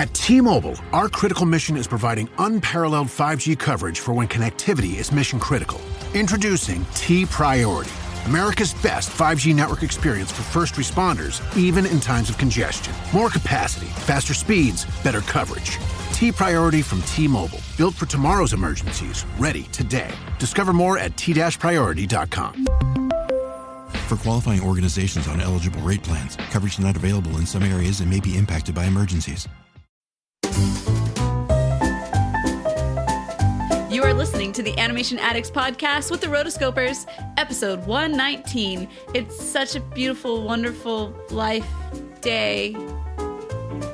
At T-Mobile, our critical mission is providing unparalleled 5G coverage for when connectivity is mission critical. Introducing T-Priority, America's best 5G network experience for first responders, even in times of congestion. More capacity, faster speeds, better coverage. T-Priority from T-Mobile, built for tomorrow's emergencies, ready today. Discover more at t-priority.com. For qualifying organizations on eligible rate plans, coverage not available in some areas and may be impacted by emergencies. You are listening to the Animation Addicts podcast with the Rotoscopers, episode 119. It's such a beautiful, wonderful life day.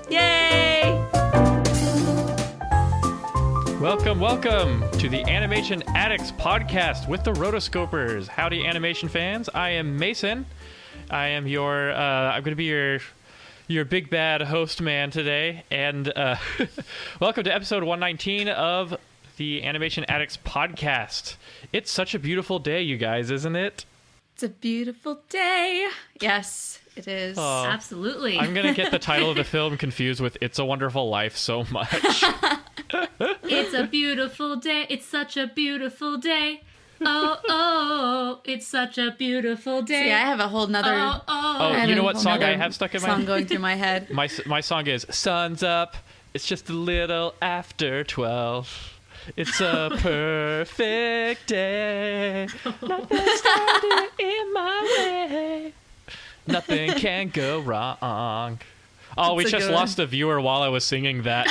Yay! Welcome to the Animation Addicts podcast with the Rotoscopers. Howdy, animation fans. I am Mason. I am I'm going to be your big bad host man today. And welcome to episode 119 of the Animation Addicts podcast. It's such a beautiful day, you guys, isn't it? It's a beautiful day. Yes, it is. Oh, absolutely. I'm going to get the title of the film confused with It's a Wonderful Life so much. It's a beautiful day. It's such a beautiful day. Oh, it's such a beautiful day. See, I have a whole nother... You know what song I have stuck in my head? Song going through my head. My song is Sun's Up. It's just a little after 12. It's a perfect day. Nothing standing in my way. Nothing can go wrong. Oh, we just lost a viewer while I was singing that.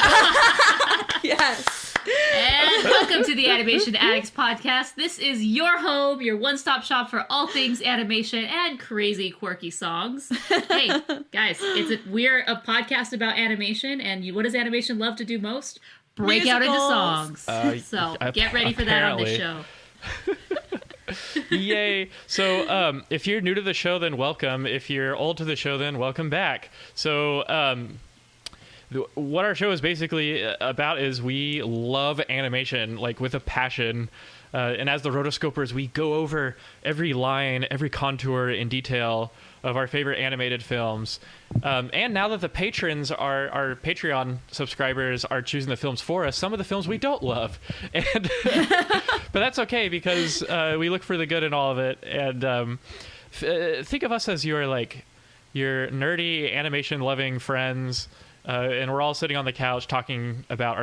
Yes. And welcome to the Animation Addicts podcast. This is your home, your one-stop shop for all things animation and crazy, quirky songs. Hey, guys, we're a podcast about animation, and what does animation love to do most? Break out into songs. So get ready for that on this show. Yay. So if you're new to the show, then welcome. If you're old to the show, then welcome back. So what our show is basically about is we love animation, like with a passion. And as the Rotoscopers, we go over every line, every contour in detail of our favorite animated films. And now that the patrons, our Patreon subscribers, are choosing the films for us, some of the films we don't love. And but that's okay, because we look for the good in all of it. And think of us as your nerdy animation-loving friends. And we're all sitting on the couch talking about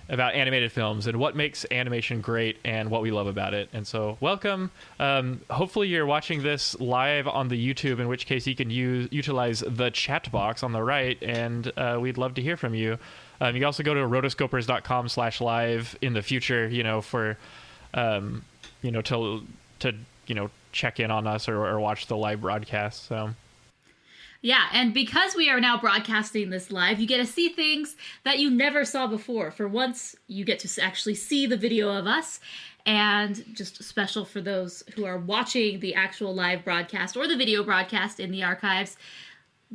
animated films and what makes animation great and what we love about it. And so welcome. Hopefully you're watching this live on the YouTube, in which case you can utilize the chat box on the right, and we'd love to hear from you. You can also go to rotoscopers.com/live in the future, for to check in on us or watch the live broadcast. So yeah, and because we are now broadcasting this live, you get to see things that you never saw before. For once, you get to actually see the video of us. And just special for those who are watching the actual live broadcast or the video broadcast in the archives,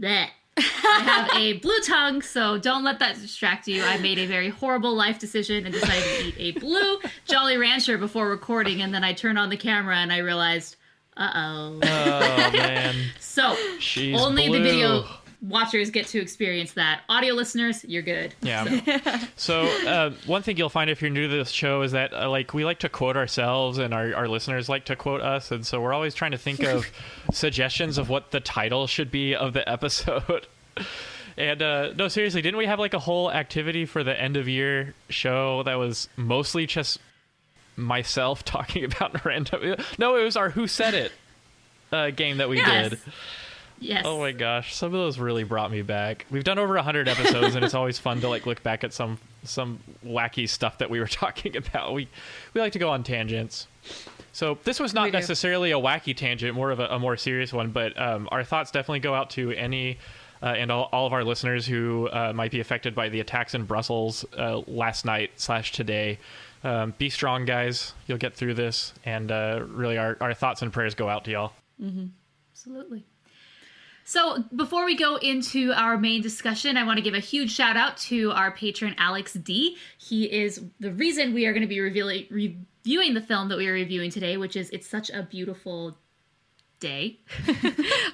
I have a blue tongue, so don't let that distract you. I made a very horrible life decision and decided to eat a blue Jolly Rancher before recording, and then I turned on the camera and I realized... Uh-oh. Oh, man. So, She's only blue. the video watchers get to experience that. Audio listeners, you're good. Yeah. So, one thing you'll find if you're new to this show is that, we like to quote ourselves, and our listeners like to quote us, and so we're always trying to think of suggestions of what the title should be of the episode. And, no, seriously, didn't we have, a whole activity for the end-of-year show that was mostly just... myself talking about random... No, it was our Who Said It game that we did. Yes. Oh my gosh, some of those really brought me back. We've done over 100 episodes, and it's always fun to look back at some wacky stuff that we were talking about. We like to go on tangents. So this was not necessarily a wacky tangent, more of a more serious one, but our thoughts definitely go out to any... and all of our listeners who might be affected by the attacks in Brussels last night / today. Be strong, guys. You'll get through this. And really, our thoughts and prayers go out to y'all. Mm-hmm. Absolutely. So before we go into our main discussion, I want to give a huge shout out to our patron, Alex D. He is the reason we are going to be reviewing the film that we are reviewing today, which is It's Such a Beautiful day.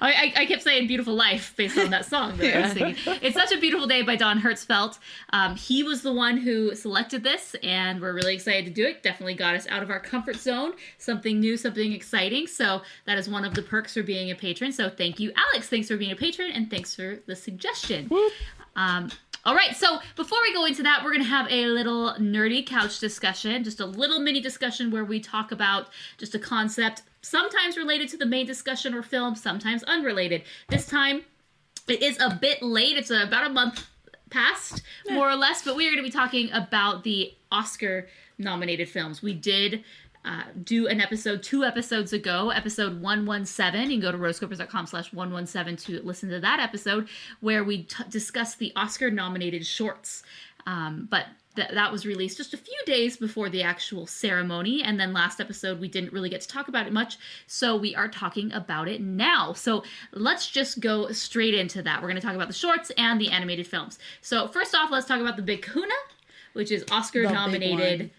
I kept saying beautiful life based on that song that I was singing. It's Such a Beautiful Day by Don Hertzfeldt. He was the one who selected this, and we're really excited to do it. Definitely got us out of our comfort zone. Something new, something exciting. So that is one of the perks for being a patron. So thank you, Alex. Thanks for being a patron, and thanks for the suggestion. All right, so before we go into that, we're going to have a little nerdy couch discussion, just a little mini discussion where we talk about just a concept, sometimes related to the main discussion or film, sometimes unrelated. This time, it is a bit late. It's about a month past, more or less, but we are going to be talking about the Oscar-nominated films. We did do an episode 2 episodes ago, episode 117. You can go to rotoscopers.com/117 to listen to that episode where we discussed the Oscar-nominated shorts. But that was released just a few days before the actual ceremony. And then last episode, we didn't really get to talk about it much. So we are talking about it now. So let's just go straight into that. We're going to talk about the shorts and the animated films. So first off, let's talk about the Big Kahuna, which is Oscar-nominated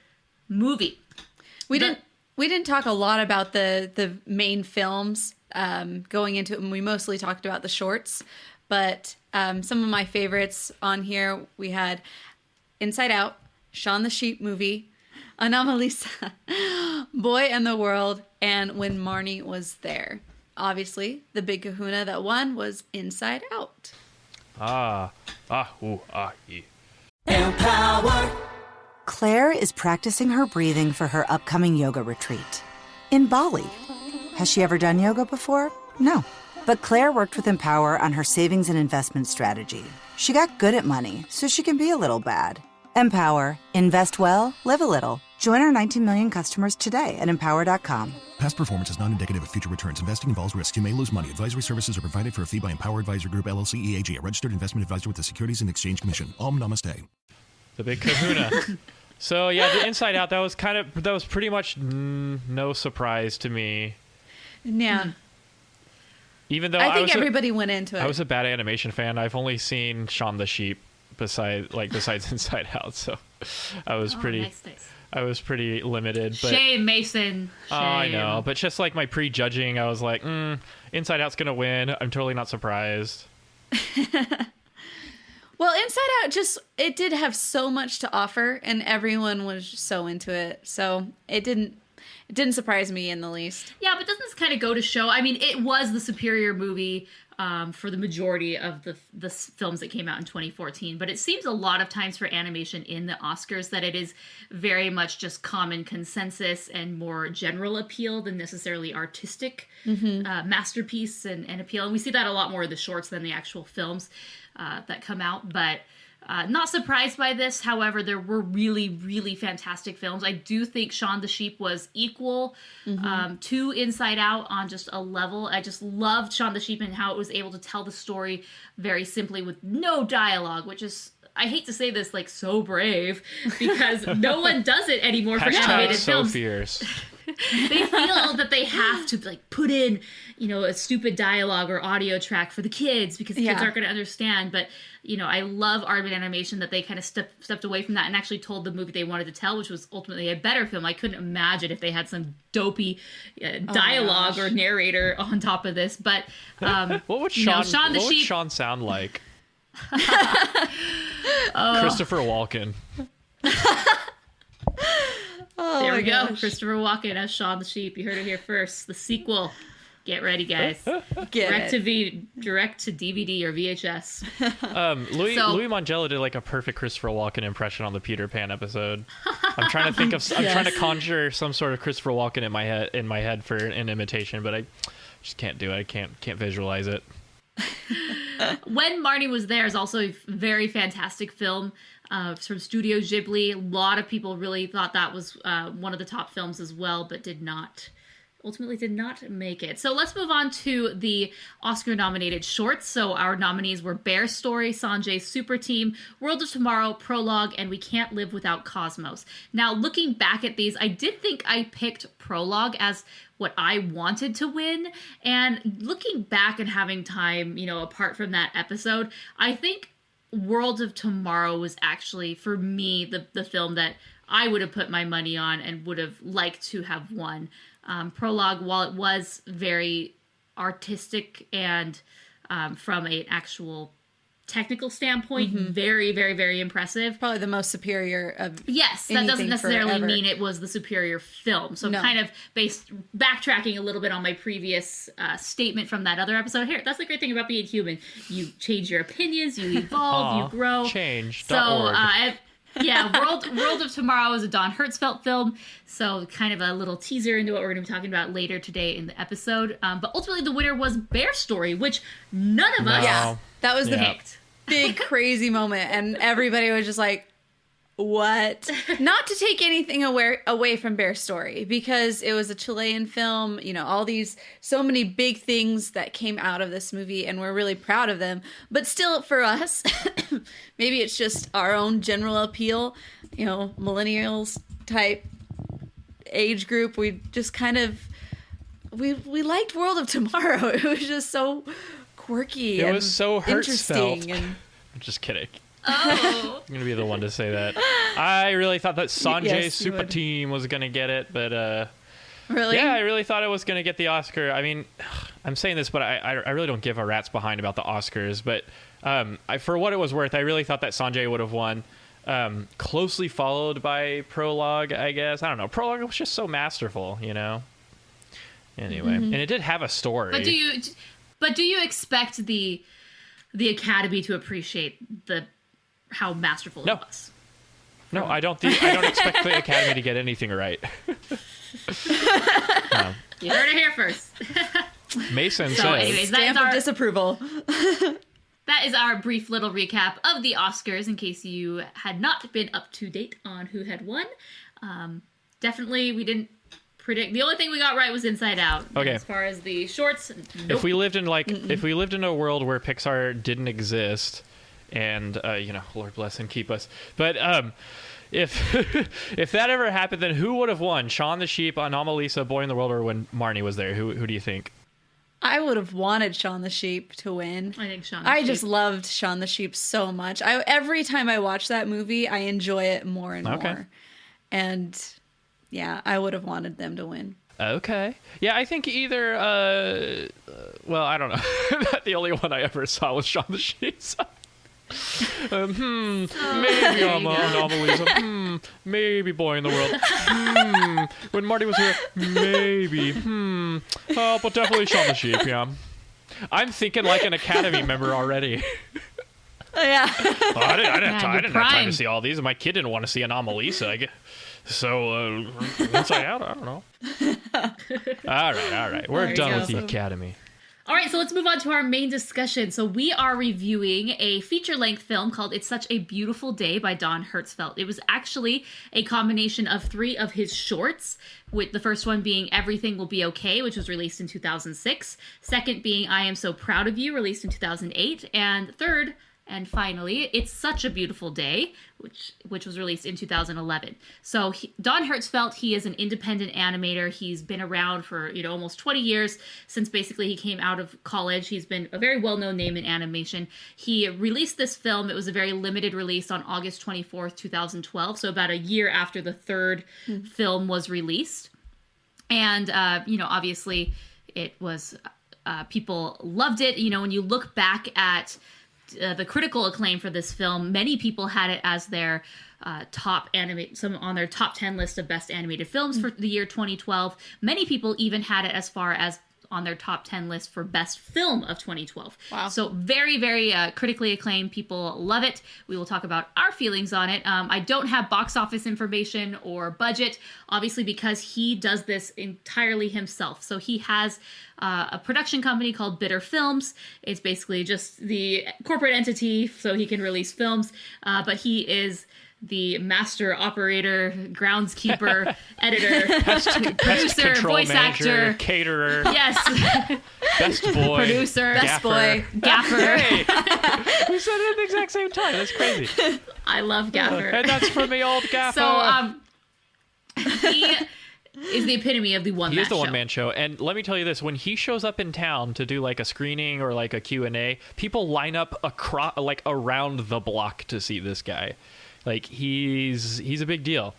movie. We didn't talk a lot about the main films going into it, and we mostly talked about the shorts. But some of my favorites on here, we had Inside Out, Shaun the Sheep movie, Anomalisa, Boy and the World, and When Marnie Was There. Obviously, the Big Kahuna that won was Inside Out. Empower. Claire is practicing her breathing for her upcoming yoga retreat in Bali. Has she ever done yoga before? No. But Claire worked with Empower on her savings and investment strategy. She got good at money, so she can be a little bad. Empower. Invest well, live a little. Join our 19 million customers today at empower.com. Past performance is not indicative of future returns. Investing involves risks. You may lose money. Advisory services are provided for a fee by Empower Advisor Group, LLC, EAG, a registered investment advisor with the Securities and Exchange Commission. Om Namaste. The Big Kahuna. So yeah, the Inside Out, that was pretty much no surprise to me. Yeah. Even though I think everybody went into it. I was a bad animation fan. I've only seen Shaun the Sheep besides Inside Out, so I was pretty limited. But, Shame, Mason. Shame. I know, but just like my prejudging, I was like, Inside Out's gonna win. I'm totally not surprised. Well, Inside Out it did have so much to offer, and everyone was so into it. So it didn't surprise me in the least. Yeah, but doesn't this kind of go to show? I mean, it was the superior movie for the majority of the films that came out in 2014. But it seems a lot of times for animation in the Oscars that it is very much just common consensus and more general appeal than necessarily artistic masterpiece and appeal. And we see that a lot more in the shorts than the actual films that come out. But not surprised by this. However, there were really, really fantastic films. I do think Shaun the Sheep was equal to Inside Out on just a level. I just loved Shaun the Sheep and how it was able to tell the story very simply with no dialogue, which is, I hate to say this, like, so brave, because no one does it anymore for animated films. Fierce. They feel that they have to, like, put in, a stupid dialogue or audio track for the kids because the kids aren't going to understand. But, I love art and animation that they kind of stepped away from that and actually told the movie they wanted to tell, which was ultimately a better film. I couldn't imagine if they had some dopey dialogue or narrator on top of this. But what would Shaun sound like? Christopher Walken. There we go. Christopher Walken as Shaun the Sheep. You heard it here first. The sequel. Get ready, guys. Direct to DVD or VHS. Louis Mangello did like a perfect Christopher Walken impression on the Peter Pan episode. I'm trying to conjure some sort of Christopher Walken in my head for an imitation, but I just can't do it. I can't visualize it. When Marnie Was There is also a very fantastic film from Studio Ghibli. A lot of people really thought that was one of the top films as well, but ultimately did not make it. So let's move on to the Oscar-nominated shorts. So our nominees were Bear Story, Sanjay's Super Team, World of Tomorrow, Prologue, and We Can't Live Without Cosmos. Now, looking back at these, I did think I picked Prologue as what I wanted to win. And looking back and having time, apart from that episode, I think World of Tomorrow was actually, for me, the film that I would have put my money on and would have liked to have won. Prologue, while it was very artistic and from an actual technical standpoint, very, very, very impressive. Probably the most superior of Yes, that doesn't necessarily forever. mean it was the superior film. So No. kind of backtracking a little bit on my previous statement from that other episode. Here, that's the great thing about being human. You change your opinions, you evolve, you grow. Change.org. World of Tomorrow is a Don Hertzfeldt film. So kind of a little teaser into what we're going to be talking about later today in the episode. But ultimately the winner was Bear Story, which none of us Yeah, that was the picked. big crazy moment, and everybody was just like, what? Not to take anything away from Bear Story, because it was a Chilean film, so many big things that came out of this movie, and we're really proud of them. But still, for us, maybe it's just our own general appeal, millennials type age group. We just kind of, we liked World of Tomorrow. It was just so quirky. It was so interesting. Hertzfeldt. I'm just kidding. Oh. I'm going to be the one to say that. I really thought that Sanjay Yes, you Super would. Team was going to get it, but Really? yeah, I really thought it was going to get the Oscar. I mean, I'm saying this, but I really don't give a rat's behind about the Oscars, but for what it was worth, I really thought that Sanjay would have won. Closely followed by Prologue, I guess. I don't know. Prologue was just so masterful, Anyway, and it did have a story. But do you expect the Academy to appreciate how masterful it was? No, I don't expect the Academy to get anything right. No. You heard it here first. Mason So says, anyways, Stamp of disapproval. that is our brief little recap of the Oscars in case you had not been up to date on who had won. Definitely, we didn't predict. The only thing we got right was Inside Out. Okay. As far as the shorts, nope. if we lived in a world where Pixar didn't exist, and Lord bless and keep us, but if if that ever happened, then who would have won? Shaun the Sheep, Anomalisa, Boy in the World, or when Marnie was there? Who do you think? I would have wanted Shaun the Sheep to win. I think Shaun the I Sheep. just loved Shaun the Sheep so much. Every time I watch that movie, I enjoy it more and more. And yeah, I would have wanted them to win. Okay. Yeah, I think either. I don't know. The only one I ever saw was Shaun the Sheep. So. Maybe I'm Anomalisa. Maybe Boy in the World. When Marty was here, maybe. But definitely Shaun the Sheep. Yeah. I'm thinking like an Academy member already. Yeah. Well, I didn't have time prime. to see all these. My kid didn't want to see Anomalisa. I guess. So, Inside Out, I don't know. All right. We're There done you with go. the Academy. All right, so let's move on to our main discussion. So we are reviewing a feature-length film called It's Such a Beautiful Day by Don Hertzfeldt. It was actually a combination of 3 of his shorts, with the first one being Everything Will Be Okay, which was released in 2006. Second being I Am So Proud of You, released in 2008. And third, and finally, It's Such a Beautiful Day, which was released in 2011. So Don Hertzfeldt, he is an independent animator. He's been around for almost 20 years, since basically he came out of college. He's been a very well-known name in animation. He released this film. It was a very limited release on August 24th, 2012, so about a year after the third film was released. And obviously it was people loved it. When you look back at the critical acclaim for this film, many people had it as their some on their top 10 list of best animated films for the year 2012. Many people even had it as far as on their top 10 list for best film of 2012. Wow. So very, very critically acclaimed. People love it. We will talk about our feelings on it. I don't have box office information or budget, obviously, because he does this entirely himself. So he has a production company called Bitter Films. It's basically just the corporate entity so he can release films. But he is the master operator, groundskeeper, editor, Pest producer, control voice manager, actor. caterer, Yes. best boy, Producer. Best boy. Gaffer. Hey, we said it at the exact same time. That's crazy. I love Gaffer. And that's from the old gaffer. So, he is the epitome of the one-man show. He is the one-man show. And let me tell you this, when he shows up in town to do like a screening or like a Q&A, people line up around the block to see this guy. Like he's a big deal.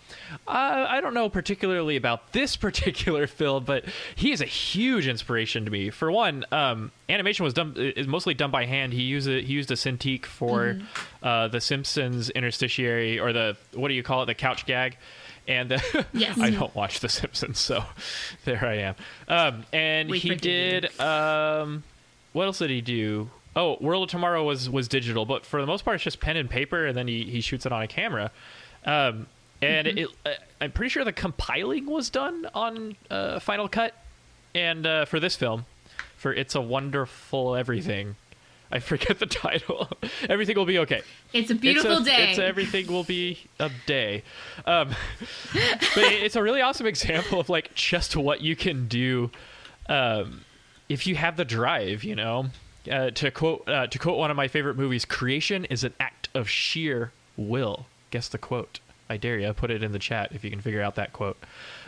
I don't know particularly about this particular film, but he is a huge inspiration to me. For one, animation is mostly done by hand. He used a Cintiq for the Simpsons interstitiary, or what do you call it, the couch gag. And yes. I don't watch The Simpsons, so there I am. And he did. What else did he do? Oh, World of Tomorrow was digital, but for the most part, it's just pen and paper, and then he shoots it on a camera. And I'm pretty sure the compiling was done on Final Cut. And for this film, for It's a Wonderful Everything, I forget the title. Everything will be okay. It's a beautiful day. Everything will be a day. But it's a really awesome example of like just what you can do if you have the drive, you know. To quote one of my favorite movies, creation is an act of sheer will. Guess the quote. I dare you. Put it in the chat if you can figure out that quote.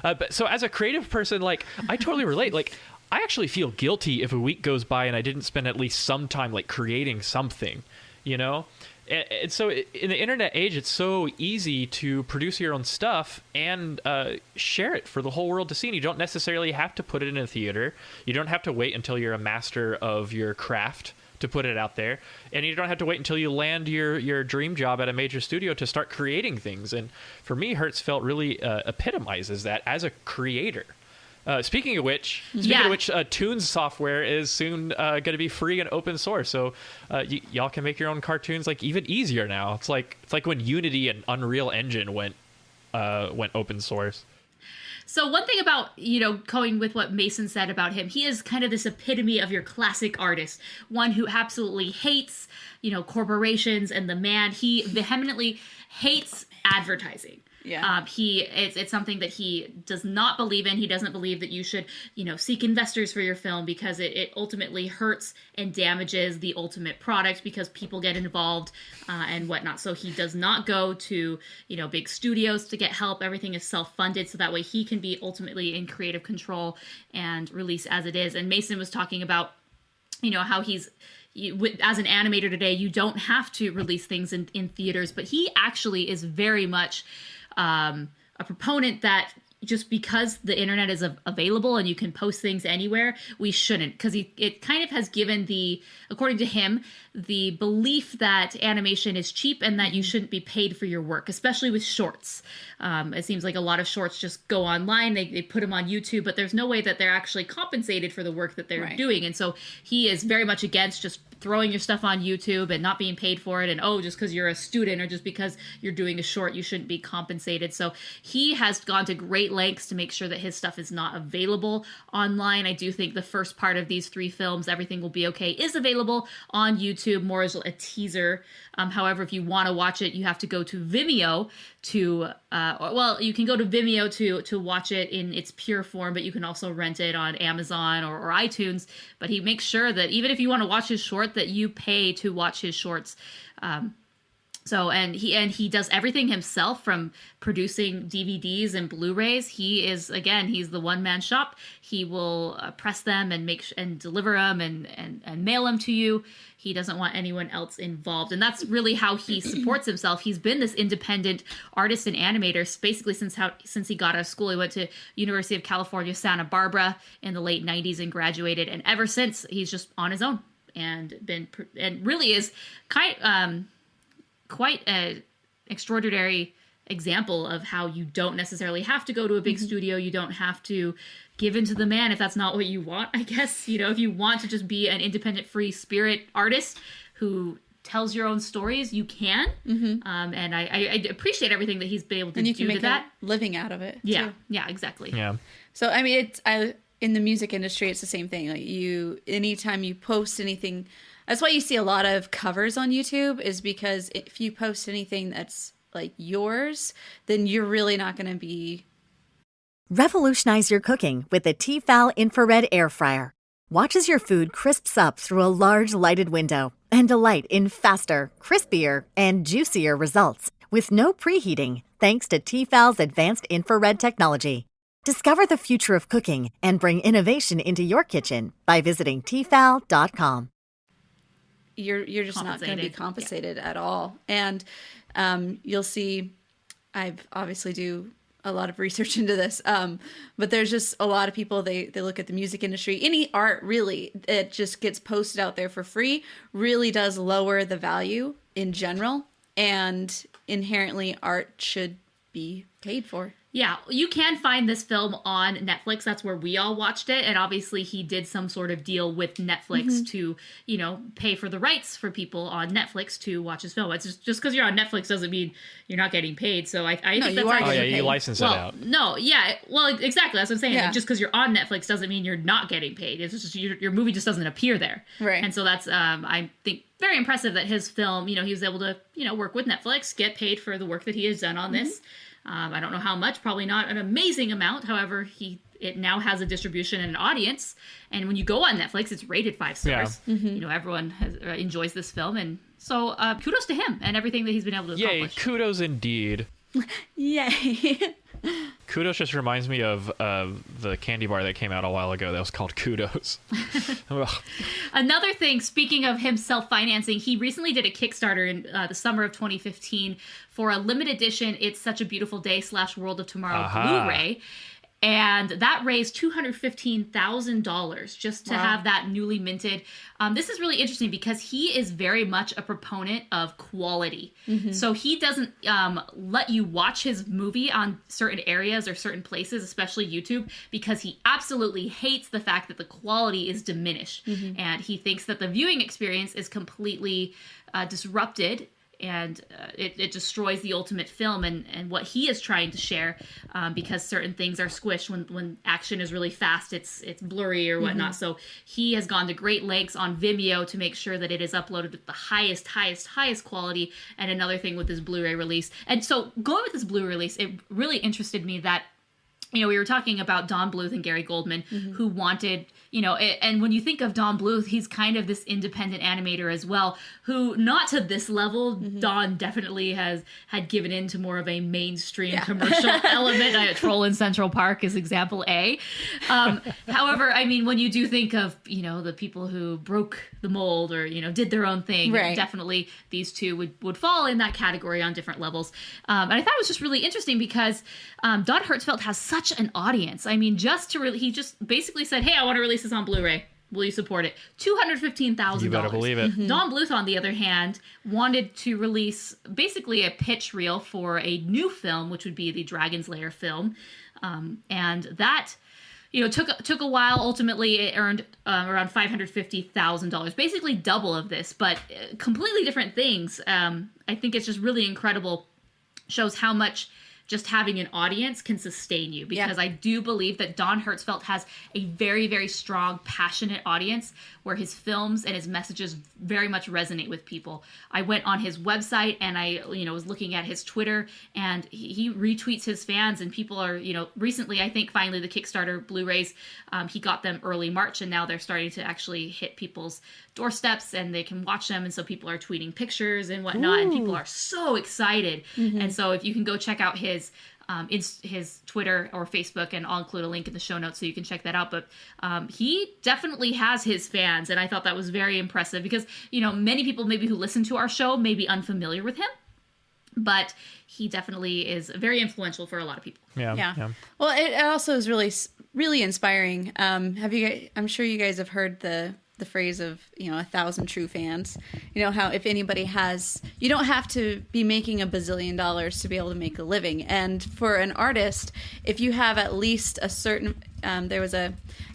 But so as a creative person, like I totally relate. Like I actually feel guilty if a week goes by and I didn't spend at least some time like creating something, you know? And so in the internet age, it's so easy to produce your own stuff and share it for the whole world to see. And you don't necessarily have to put it in a theater. You don't have to wait until you're a master of your craft to put it out there. And you don't have to wait until you land your dream job at a major studio to start creating things. And for me, Hertzfeldt really epitomizes that as a creator. Speaking of which, Toons software is soon going to be free and open source, so y'all can make your own cartoons like even easier now. It's like when Unity and Unreal Engine went open source. So one thing about, going with what Mason said about him, he is kind of this epitome of your classic artist, one who absolutely hates, corporations and the man. He vehemently hates advertising. Yeah. It's something that he does not believe in. He doesn't believe that you should, seek investors for your film because it ultimately hurts and damages the ultimate product because people get involved and whatnot. So he does not go to, big studios to get help. Everything is self-funded. So that way he can be ultimately in creative control and release as it is. And Mason was talking about, how he's, as an animator today, you don't have to release things in theaters, but he actually is very much a proponent that just because the internet is available and you can post things anywhere, we shouldn't, because it kind of has given according to him, the belief that animation is cheap and that you shouldn't be paid for your work, especially with shorts. It seems like a lot of shorts just go online, they put them on YouTube, but there's no way that they're actually compensated for the work that they're doing. And so he is very much against just throwing your stuff on YouTube and not being paid for it, and just because you're a student or just because you're doing a short, you shouldn't be compensated. So he has gone to great lengths to make sure that his stuff is not available online. I do think the first part of these 3 films, Everything Will Be Okay, is available on YouTube, more as a teaser. However, if you want to watch it, you have to go to Vimeo you can go to Vimeo to watch it in its pure form, but you can also rent it on Amazon or iTunes. But he makes sure that even if you want to watch his short, that you pay to watch his shorts. He does everything himself, from producing DVDs and Blu-rays. He's the one-man shop. He will press them and deliver them and mail them to you. He doesn't want anyone else involved. And that's really how he supports himself. He's been this independent artist and animator basically since he got out of school. He went to University of California, Santa Barbara in the late 90s and graduated. And ever since, he's just on his own and really is quite an extraordinary example of how you don't necessarily have to go to a big studio. You don't have to give in to the man if that's not what you want, I guess. If you want to just be an independent, free spirit artist who tells your own stories, you can. And I appreciate everything that he's been able to do. And you can make a living out of it. Yeah, too. yeah, exactly. Yeah. So, I mean, in the music industry, it's the same thing. Like anytime you post anything, that's why you see a lot of covers on YouTube, is because if you post anything that's like yours, then you're really not going to be. Revolutionize your cooking with the Tefal Infrared Air Fryer. Watch as your food crisps up through a large lighted window and delight in faster, crispier, and juicier results with no preheating, thanks to Tefal's advanced infrared technology. Discover the future of cooking and bring innovation into your kitchen by visiting Tefal.com. you're just not going to be compensated at all. And you'll see, I've obviously do a lot of research into this, but there's just a lot of people, they look at the music industry, any art really, it just gets posted out there for free, really does lower the value in general, and inherently art should be paid for. Yeah, you can find this film on Netflix. That's where we all watched it. And obviously he did some sort of deal with Netflix to, pay for the rights for people on Netflix to watch his film. It's just because you're on Netflix doesn't mean you're not getting paid. So I think that's you license it out. No, yeah. Well, exactly. That's what I'm saying. Yeah. Like, just because you're on Netflix doesn't mean you're not getting paid. It's just your movie just doesn't appear there. Right. And so that's, I think, very impressive that his film, he was able to, work with Netflix, get paid for the work that he has done on this. I don't know how much, probably not an amazing amount. However, it now has a distribution and an audience. And when you go on Netflix, it's rated 5 stars. Yeah. Everyone enjoys this film. And so kudos to him and everything that he's been able to accomplish. Yay, kudos indeed. Yay. Kudos just reminds me of the candy bar that came out a while ago that was called Kudos. Another thing, speaking of him self-financing, he recently did a Kickstarter in the summer of 2015 for a limited edition It's Such a Beautiful Day / World of Tomorrow Blu-ray. And that raised $215,000 just to have that newly minted. This is really interesting because he is very much a proponent of quality. So he doesn't let you watch his movie on certain areas or certain places, especially YouTube, because he absolutely hates the fact that the quality is diminished. And he thinks that the viewing experience is completely disrupted. And it destroys the ultimate film and what he is trying to share because certain things are squished when action is really fast. It's blurry or whatnot. So he has gone to great lengths on Vimeo to make sure that it is uploaded with the highest quality. And another thing with this Blu-ray release. And so going with this Blu-ray release, it really interested me that, we were talking about Don Bluth and Gary Goldman who wanted, and when you think of Don Bluth, he's kind of this independent animator as well, who not to this level, Don definitely had given in to more of a mainstream commercial element. Troll in Central Park is example A. However, I mean, when you do think of, the people who broke the mold or, did their own thing, definitely these two would fall in that category on different levels. And I thought it was just really interesting because Don Hertzfeldt has such an audience. I mean, he just basically said, hey, I want to release this on Blu-ray. Will you support it? $215,000. You better believe it. Don Bluth, on the other hand, wanted to release basically a pitch reel for a new film, which would be the Dragon's Lair film. And that, took a while. Ultimately, it earned around $550,000, basically double of this, but completely different things. I think it's just really incredible. Shows how much just having an audience can sustain you, because I do believe that Don Hertzfeldt has a very, very strong, passionate audience where his films and his messages very much resonate with people. I went on his website and I, was looking at his Twitter, and he retweets his fans, and people are, recently, I think finally the Kickstarter Blu-rays, he got them early March, and now they're starting to actually hit people's doorsteps and they can watch them. And so people are tweeting pictures and whatnot, and people are so excited. And so if you can go check out his Twitter or Facebook, and I'll include a link in the show notes so you can check that out. But he definitely has his fans, and I thought that was very impressive because, many people maybe who listen to our show may be unfamiliar with him, but he definitely is very influential for a lot of people. Yeah. Well, it also is really, really inspiring. I'm sure you guys have heard the phrase of 1,000 true fans. How if anybody has, you don't have to be making $1 bazillion to be able to make a living. And for an artist, if you have at least a certain, there was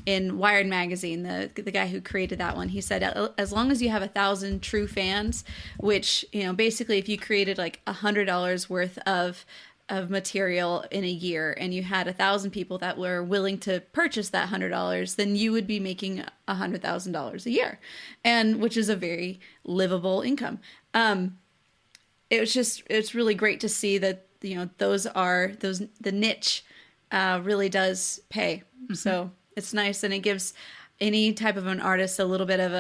in Wired magazine, the guy who created that one, he said as long as you have 1,000 true fans, which basically if you created like $100 worth of material in a year, and you had 1,000 people that were willing to purchase that $100, then you would be making $100,000 a year, and which is a very livable income. It's really great to see that the niche really does pay. So it's nice, and it gives any type of an artist a little bit of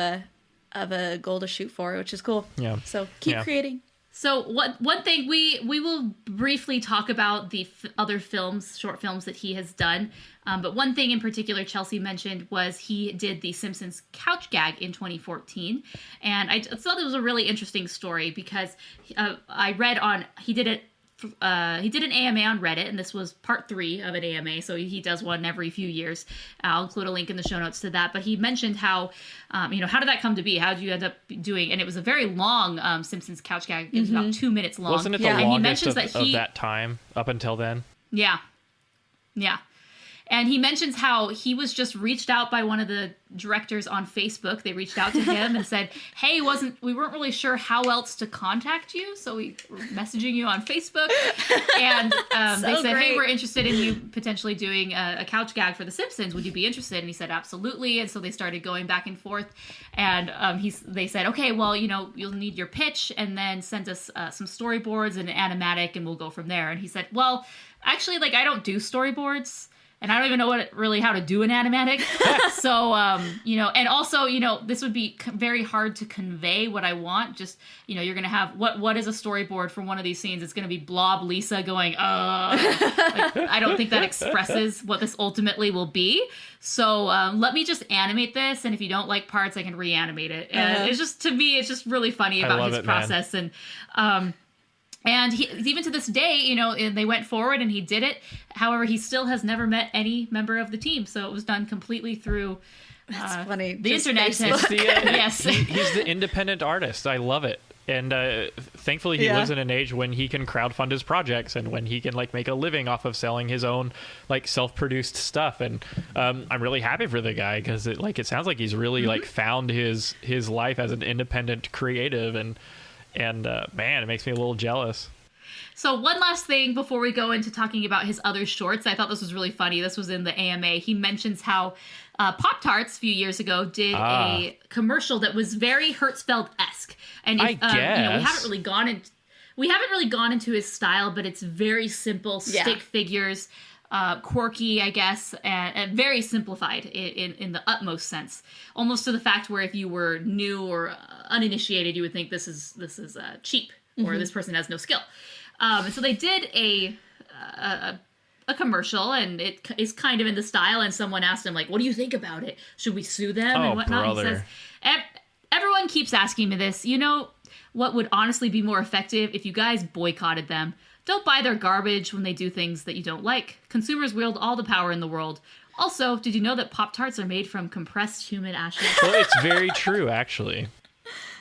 a goal to shoot for, which is cool. Yeah. So keep creating. So one thing we will briefly talk about the other films, short films that he has done. But one thing in particular Chelsea mentioned was he did the Simpsons couch gag in 2014. And I thought it was a really interesting story because I read on, he did an AMA on Reddit, and this was part 3 of an AMA, so he does one every few years. I'll include a link in the show notes to that. But he mentioned how, how did that come to be? How did you end up doing? And it was a very long Simpsons couch gag. It was about 2 minutes long. Wasn't it the longest of that time up until then? Yeah. Yeah. And he mentions how he was just reached out by one of the directors on Facebook. They reached out to him and said, hey, we weren't really sure how else to contact you, so we were messaging you on Facebook. And they said, hey, we're interested in you potentially doing a couch gag for The Simpsons. Would you be interested? And he said, absolutely. And so they started going back and forth. And they said, okay, well, you'll need your pitch and then send us some storyboards and an animatic, and we'll go from there. And he said, well, actually, I don't do storyboards. And I don't even know how to do an animatic. So, and also, this would be very hard to convey what I want. Just, you're going to have, what is a storyboard for one of these scenes? It's going to be Blob Lisa going, I don't think that expresses what this ultimately will be. So let me just animate this. And if you don't like parts, I can reanimate it. And it's just, to me, it's just really funny about his process. Man. And he, even to this day, they went forward and he did it. However, he still has never met any member of the team. So it was done completely through That's funny. The internet. Yes. He's the independent artist. I love it. And thankfully he lives in an age when he can crowdfund his projects and when he can make a living off of selling his own self-produced stuff. And I'm really happy for the guy because it sounds like he's really found his life as an independent creative. And man, it makes me a little jealous. So one last thing before we go into talking about his other shorts. I thought this was really funny. This was in the AMA. He mentions how Pop-Tarts a few years ago did a commercial that was very Hertzfeldt-esque. And if, we haven't really gone into his style, but it's very simple stick figures, quirky, I guess, and very simplified in the utmost sense. Almost to the fact where if you were new or uninitiated, you would think this is cheap or this person has no skill. And so they did a commercial, and it is kind of in the style. And someone asked him, what do you think about it? Should we sue them and whatnot? Brother. He says, everyone keeps asking me this. What would honestly be more effective if you guys boycotted them? Don't buy their garbage when they do things that you don't like. Consumers wield all the power in the world. Also, did you know that Pop-Tarts are made from compressed human ashes? Well, it's very true, actually.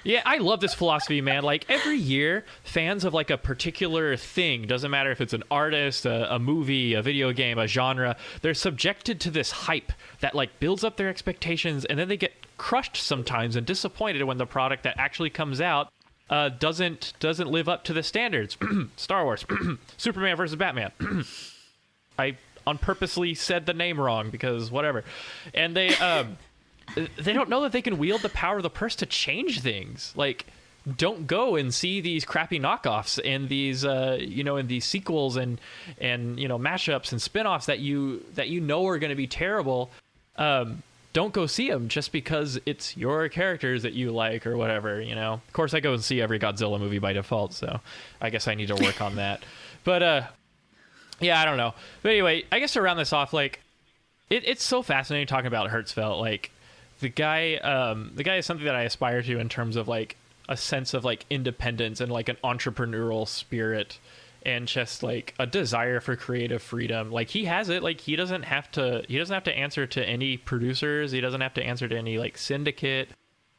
Yeah, I love this philosophy, man. Every year, fans of a particular thing, doesn't matter if it's an artist, a movie, a video game, a genre, they're subjected to this hype that builds up their expectations, and then they get crushed sometimes and disappointed when the product that actually comes out doesn't live up to the standards. Star Wars, Superman versus Batman. I unpurposely said the name wrong because whatever, and they don't know that they can wield the power of the purse to change things. Don't go and see these crappy knockoffs and these and these sequels and mashups and spinoffs that you are going to be terrible. Don't go see them just because it's your characters that you like or whatever, Of course, I go and see every Godzilla movie by default, so I guess I need to work on that. But, yeah, I don't know. But anyway, I guess to round this off, it's so fascinating talking about Hertzfeldt. The guy is something that I aspire to in terms of, a sense of, independence and, an entrepreneurial spirit. And just a desire for creative freedom. He has it. He doesn't have to answer to any producers. He doesn't have to answer to any syndicate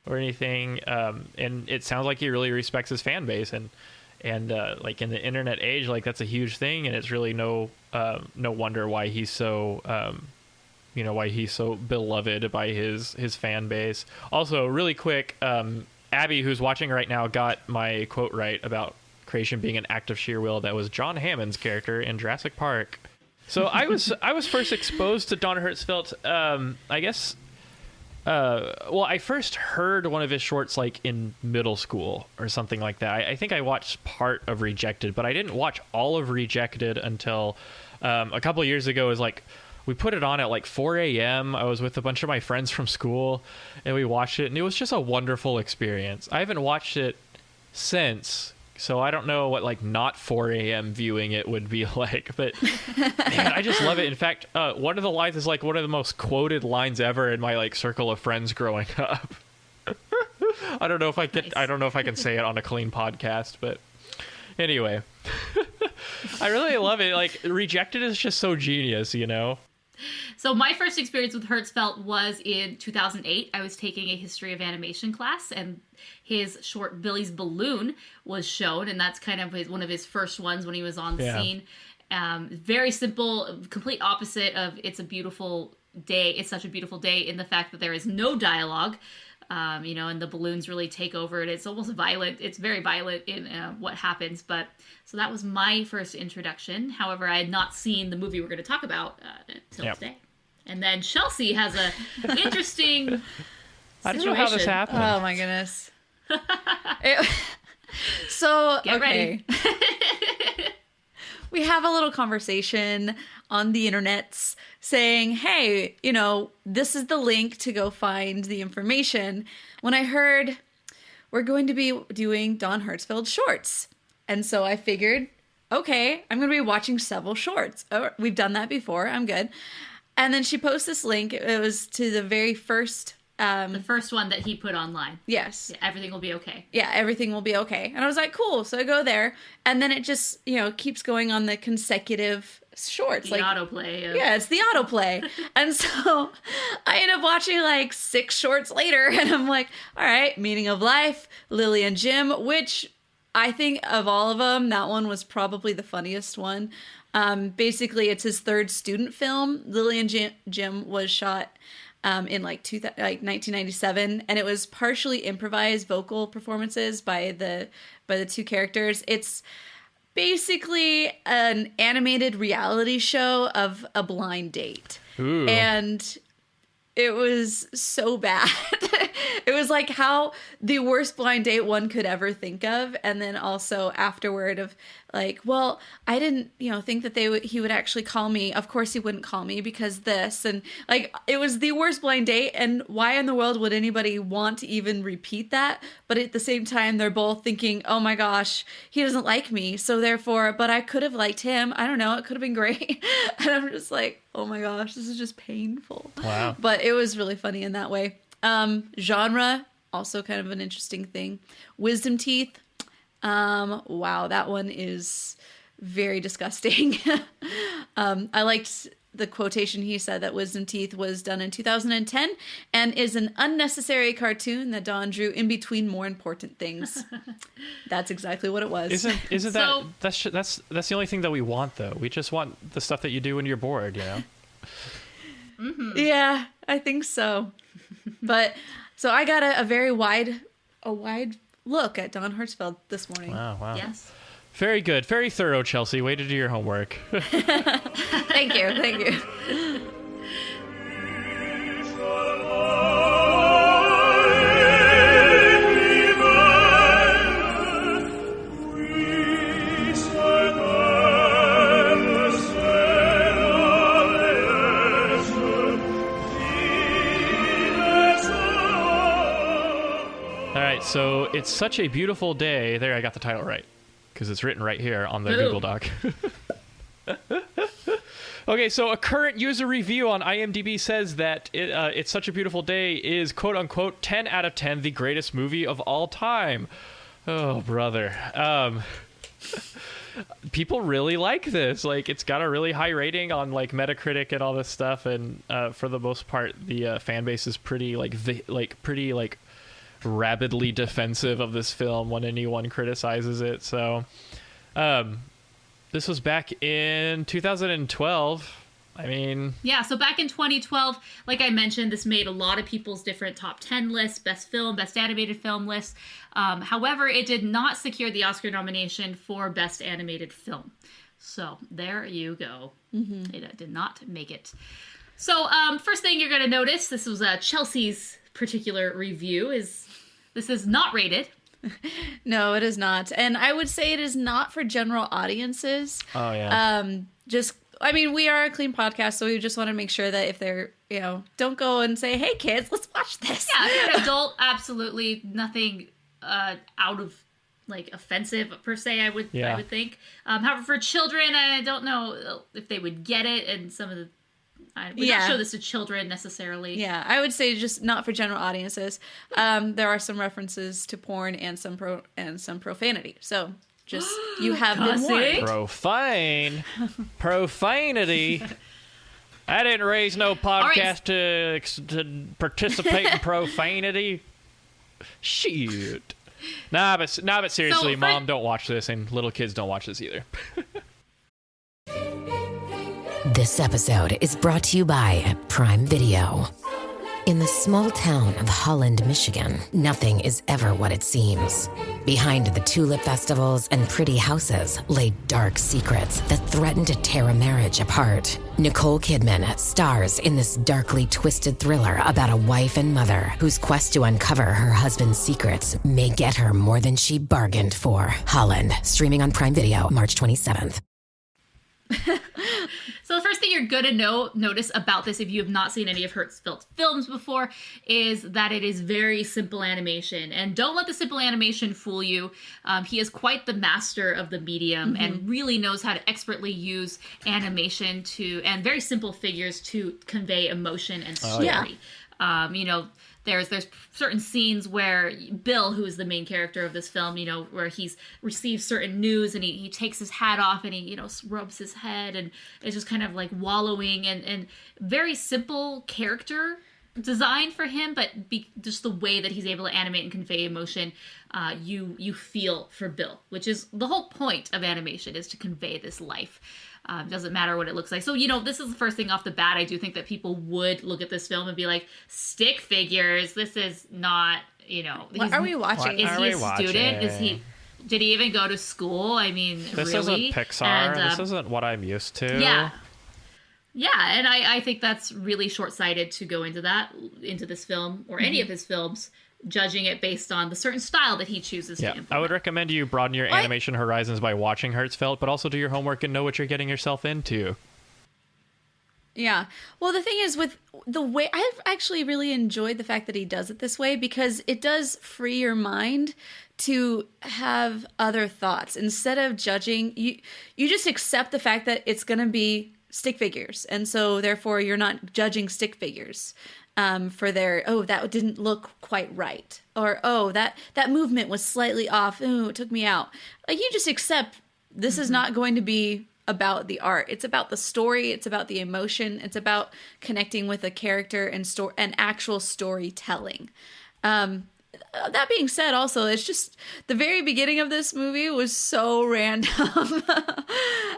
or anything. And it sounds like he really respects his fan base. And in the internet age, that's a huge thing. And it's really no wonder why he's so beloved by his fan base. Also, really quick, Abby, who's watching right now, got my quote right about creation being an act of sheer will. That was John Hammond's character in Jurassic Park. So I was first exposed to Don Hertzfeldt, I guess. I first heard one of his shorts in middle school or something like that. I think I watched part of Rejected, but I didn't watch all of Rejected until a couple of years ago. It was we put it on at 4 a.m. I was with a bunch of my friends from school, and we watched it, and it was just a wonderful experience. I haven't watched it since, So I don't know what like not 4 a.m. viewing it would be like, but man, I just love it. In fact, one of the lines is like one of the most quoted lines ever in my like circle of friends growing up. I don't know if I could. Nice. I don't know if I can say it on a clean podcast, but anyway, I really love it. Like Rejected is just so genius, you know. So my first experience with Hertzfeldt was in 2008. I was taking a history of animation class, and his short Billy's Balloon was shown, and that's kind of one of his first ones when he was on the scene. Very simple, complete opposite of It's a Beautiful Day. It's Such a Beautiful Day in the fact that there is no dialogue, and the balloons really take over, and it's almost violent. It's very violent in what happens, but so that was my first introduction. However, I had not seen the movie we're going to talk about until today. And then Chelsea has a interesting I don't know how this happened. Oh my goodness. So, Get ready. We have a little conversation on the internets saying, hey, this is the link to go find the information. When I heard we're going to be doing Don Hertzfeldt shorts. And so I figured, okay, I'm going to be watching several shorts. Oh, we've done that before. I'm good. And then she posts this link. It was to the very first... the first one that he put online. Yes. Yeah, everything will be okay. Yeah, everything will be okay. And I was like, cool. So I go there. And then it just, keeps going on the consecutive shorts. The autoplay. Yeah, it's the autoplay. And so I end up watching like 6 shorts later. And I'm like, all right, Meaning of Life, Lily and Jim, which I think of all of them, that one was probably the funniest one. Basically, it's his third student film. Lily and Jim was shot in 1997, and it was partially improvised vocal performances by the 2 characters. It's basically an animated reality show of a blind date. Ooh. And it was so bad. It was like how the worst blind date one could ever think of. And then also afterward of like, well, I didn't, think that he would actually call me. Of course he wouldn't call me because this. And like, it was the worst blind date. And why in the world would anybody want to even repeat that? But at the same time, they're both thinking, oh my gosh, he doesn't like me. So therefore, but I could have liked him. I don't know. It could have been great. And I'm just like, oh my gosh, this is just painful. Wow. But it was really funny in that way. Genre, also kind of an interesting thing. Wisdom teeth. Wow, that one is very disgusting. I liked the quotation he said that Wisdom Teeth was done in 2010 and is an unnecessary cartoon that Don drew in between more important things. That's exactly what it was. Isn't that's the only thing that we want though? We just want the stuff that you do when you're bored, Mm-hmm. Yeah, I think so. But so I got a very wide look at Don Hertzfeldt this morning. Wow. Yes. Very good. Very thorough, Chelsea. Way to do your homework. Thank you. So It's Such a Beautiful Day. There, I got the title right because it's written right here on the Google Doc. Okay, so a current user review on IMDb says that It's Such a Beautiful Day is, quote unquote, 10 out of 10, the greatest movie of all time. Oh, brother. People really like this. Like, it's got a really high rating on like Metacritic and all this stuff, and for the most part, the fan base is pretty rabidly defensive of this film when anyone criticizes it. So this was back in 2012. I mean, yeah, so back in 2012, like I mentioned, this made a lot of people's different top 10 lists, best film, best animated film lists. However, it did not secure the Oscar nomination for best animated film. So there you go. Mm-hmm. It did not make it. So first thing you're going to notice, this was Chelsea's particular review, is this is not rated. No, it is not. And I would say it is not for general audiences. Oh, yeah. We are a clean podcast, so we just want to make sure that if they're, don't go and say, hey, kids, let's watch this. Yeah, if you're an adult, absolutely nothing out of like offensive per se. I would think. However, for children, I don't know if they would get it, and some of the. I would not show this to children necessarily. Yeah, I would say just not for general audiences. There are some references to porn and some profanity. So just you have been warned. Profanity. I didn't raise no podcast to participate in profanity. Shoot. Nah, but seriously, Mom, don't watch this, and little kids don't watch this either. This episode is brought to you by Prime Video. In the small town of Holland, Michigan, nothing is ever what it seems. Behind the tulip festivals and pretty houses lay dark secrets that threaten to tear a marriage apart. Nicole Kidman stars in this darkly twisted thriller about a wife and mother whose quest to uncover her husband's secrets may get her more than she bargained for. Holland, streaming on Prime Video March 27th. So the first thing you're going to notice about this, if you have not seen any of Hertzfeldt's films before, is that it is very simple animation. And don't let the simple animation fool you. He is quite the master of the medium and really knows how to expertly use animation and very simple figures to convey emotion and story. There's certain scenes where Bill, who is the main character of this film, where he's received certain news and he takes his hat off and he, rubs his head and is just kind of like wallowing and very simple character design for him, but just the way that he's able to animate and convey emotion, you feel for Bill, which is the whole point of animation, is to convey this life. Doesn't matter what it looks like. So, this is the first thing off the bat. I do think that people would look at this film and be like, stick figures. This is not, What are we watching? Is he a student? Did he even go to school? I mean, this really? isn't Pixar. And, this isn't what I'm used to. Yeah. Yeah, and I think that's really short-sighted to go into this film, or any of his films, judging it based on the certain style that he chooses to implement. I would recommend you broaden your animation horizons by watching Hertzfeldt, but also do your homework and know what you're getting yourself into. Yeah. Well, the thing is, with the way, I've actually really enjoyed the fact that he does it this way, because it does free your mind to have other thoughts. Instead of judging, you just accept the fact that it's going to be stick figures. And so therefore you're not judging stick figures for their, that didn't look quite right. Or, that movement was slightly off. Ooh, it took me out. Like, you just accept this is not going to be about the art. It's about the story. It's about the emotion. It's about connecting with a character and actual storytelling. That being said, also, it's just the very beginning of this movie was so random.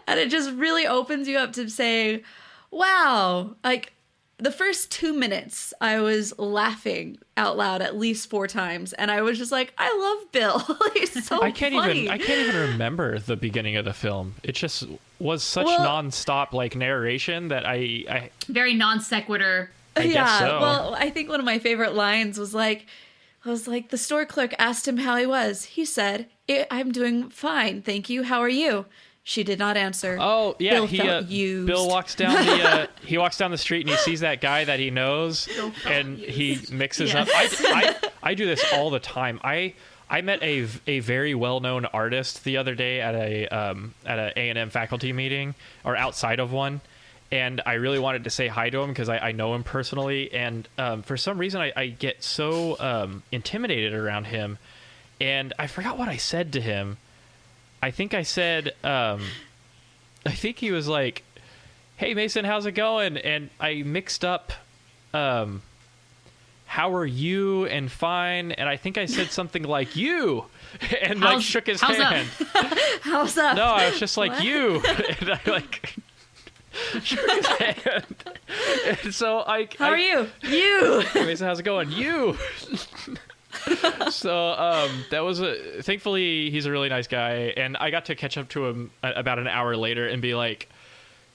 And it just really opens you up to say, wow, like, the first 2 minutes, I was laughing out loud at least 4 times, and I was just like, I love Bill. He's so funny. I can't even remember the beginning of the film. It just was such nonstop like narration that I very non sequitur. I guess so. Well, I think one of my favorite lines was like, the store clerk asked him how he was. He said, I'm doing fine, thank you. How are you? She did not answer. Oh, yeah. Bill Bill walks down he walks down the street and he sees that guy that he knows, and he mixes up. I do this all the time. I met a very well-known artist the other day at a A&M faculty meeting, or outside of one, and I really wanted to say hi to him because I know him personally, and for some reason I get so intimidated around him, and I forgot what I said to him. I think I said, I think he was like, hey, Mason, how's it going? And I mixed up, how are you, and fine. And I think I said something like, you, and shook his hand. How's up? No, I was just like, you. And I shook his hand. And so how are you? You. Hey, Mason, how's it going? You. So that was thankfully he's a really nice guy, and I got to catch up to him about an hour later and be like,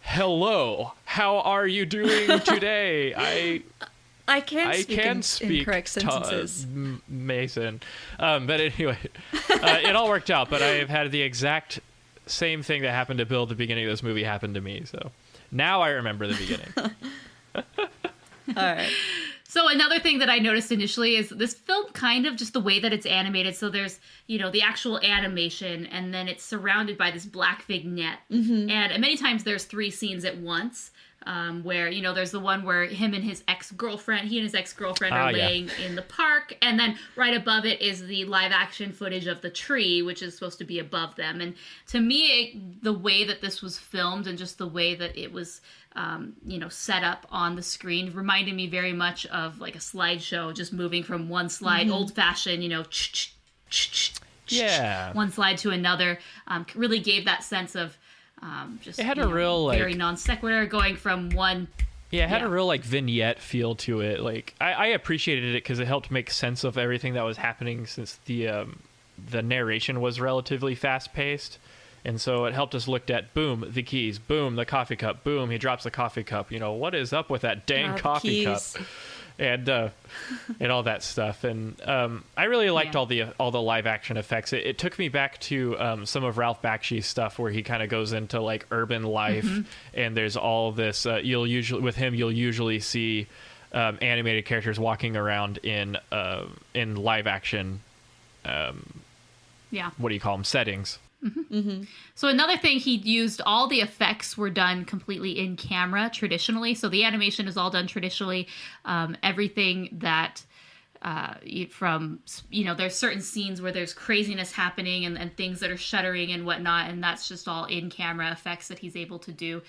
hello, how are you doing today? I can speak in correct sentences, Mason, but anyway, it all worked out. But I have had the exact same thing that happened to Bill at the beginning of this movie happen to me, so now I remember the beginning. All right. So another thing that I noticed initially is this film kind of just the way that it's animated. So there's, the actual animation, and then it's surrounded by this black vignette. And many times there's 3 scenes at once. Where, there's the one where he and his ex-girlfriend are laying in the park. And then right above it is the live action footage of the tree, which is supposed to be above them. And to me, the way that this was filmed and just the way that it was, set up on the screen reminded me very much of like a slideshow, just moving from one slide, old fashioned, one slide to another, really gave that sense of, it had a real very non sequitur going from one. Yeah, it had a real like vignette feel to it. Like I appreciated it because it helped make sense of everything that was happening, since the narration was relatively fast paced, and so it helped us look at boom the keys, boom the coffee cup, boom he drops the coffee cup. What is up with that dang coffee cup? And all that stuff, and I really liked all the live action effects. It took me back to some of Ralph Bakshi's stuff, where he kind of goes into like urban life, and there's all this. You'll usually see animated characters walking around in live action. What do you call them? Settings. So another thing, he used all the effects were done completely in camera traditionally. So the animation is all done traditionally. Everything that there's certain scenes where there's craziness happening and things that are shuddering and whatnot, and that's just all in camera effects that he's able to do.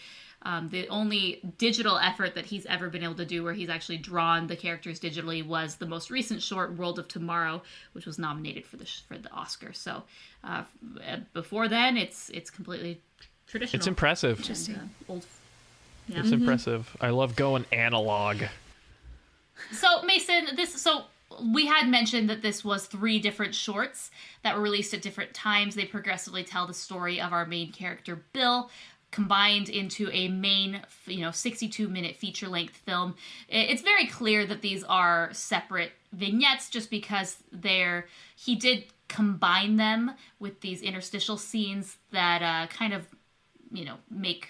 The only digital effort that he's ever been able to do where he's actually drawn the characters digitally was the most recent short, World of Tomorrow, which was nominated for the Oscar. So before then, it's completely traditional. It's impressive. Interesting. It's impressive. I love going analog. So Mason, we had mentioned that this was 3 different shorts that were released at different times. They progressively tell the story of our main character, Bill, combined into a main, 62-minute feature-length film. It's very clear that these are separate vignettes, just because he did combine them with these interstitial scenes that kind of, make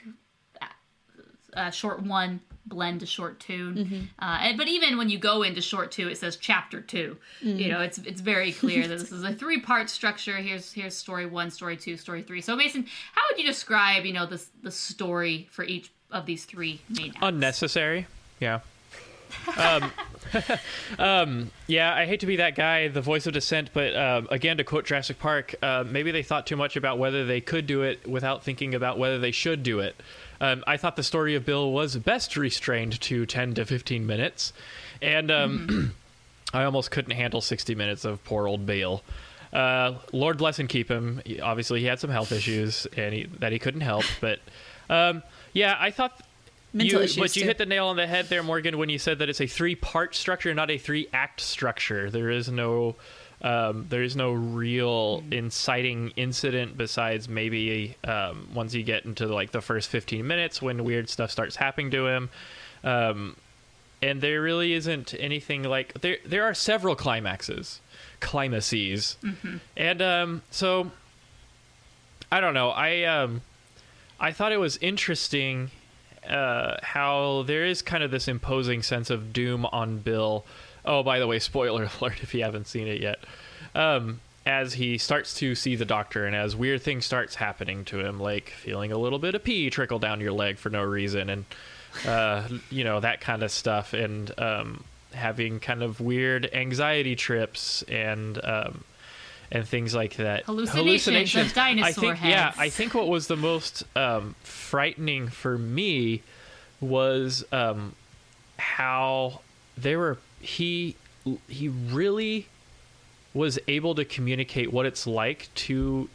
short 1 blend to short 2. But even when you go into short 2, it says chapter 2. It's very clear that this is a 3-part structure. Here's story 1, story 2, story 3. So Mason, how would you describe the story for each of these 3 main acts? Unnecessary. Yeah. I hate to be that guy, the voice of dissent, but again, to quote Jurassic Park, maybe they thought too much about whether they could do it without thinking about whether they should do it. I thought the story of Bill was best restrained to 10 to 15 minutes, and I almost couldn't handle 60 minutes of poor old Bill. Lord bless and keep him. Obviously, he had some health issues that he couldn't help, but I thought... But you hit the nail on the head there, Morgan, when you said that it's a 3-part structure, not a 3-act structure. There is no real inciting incident besides maybe once you get into like the first 15 minutes when weird stuff starts happening to him. And there really isn't anything like... There are several climaxes. And so, I don't know. I thought it was interesting... how there is kind of this imposing sense of doom on Bill. Oh, by the way, spoiler alert if you haven't seen it yet. As he starts to see the doctor and as weird things starts happening to him, like feeling a little bit of pee trickle down your leg for no reason, and that kind of stuff, and having kind of weird anxiety trips and things like that. Hallucinations of dinosaur heads. I think what was the most frightening for me was how he really was able to communicate what it's like to,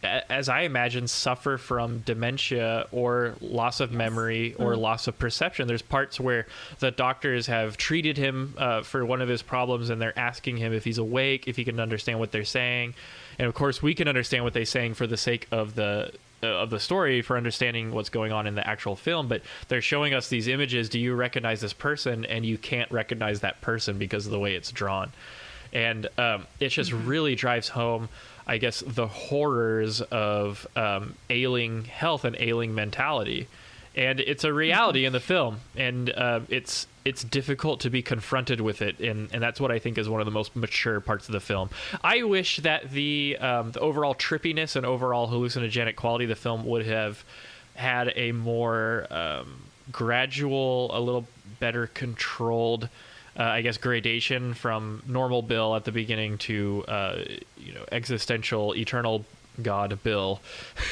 as I imagine, suffer from dementia or loss of memory or loss of perception. There's parts where the doctors have treated him for one of his problems, and they're asking him if he's awake, if he can understand what they're saying. And of course, we can understand what they're saying for the sake of the story, for understanding what's going on in the actual film. But they're showing us these images. Do you recognize this person? And you can't recognize that person because of the way it's drawn. And it just really drives home, I guess, the horrors of ailing health and ailing mentality. and it's a reality in the film, and it's difficult to be confronted with it, and that's what I think is one of the most mature parts of the film. I wish that the overall trippiness and overall hallucinogenic quality of the film would have had a more gradual, a little better controlled, I guess, gradation from normal Bill at the beginning to existential, eternal God Bill,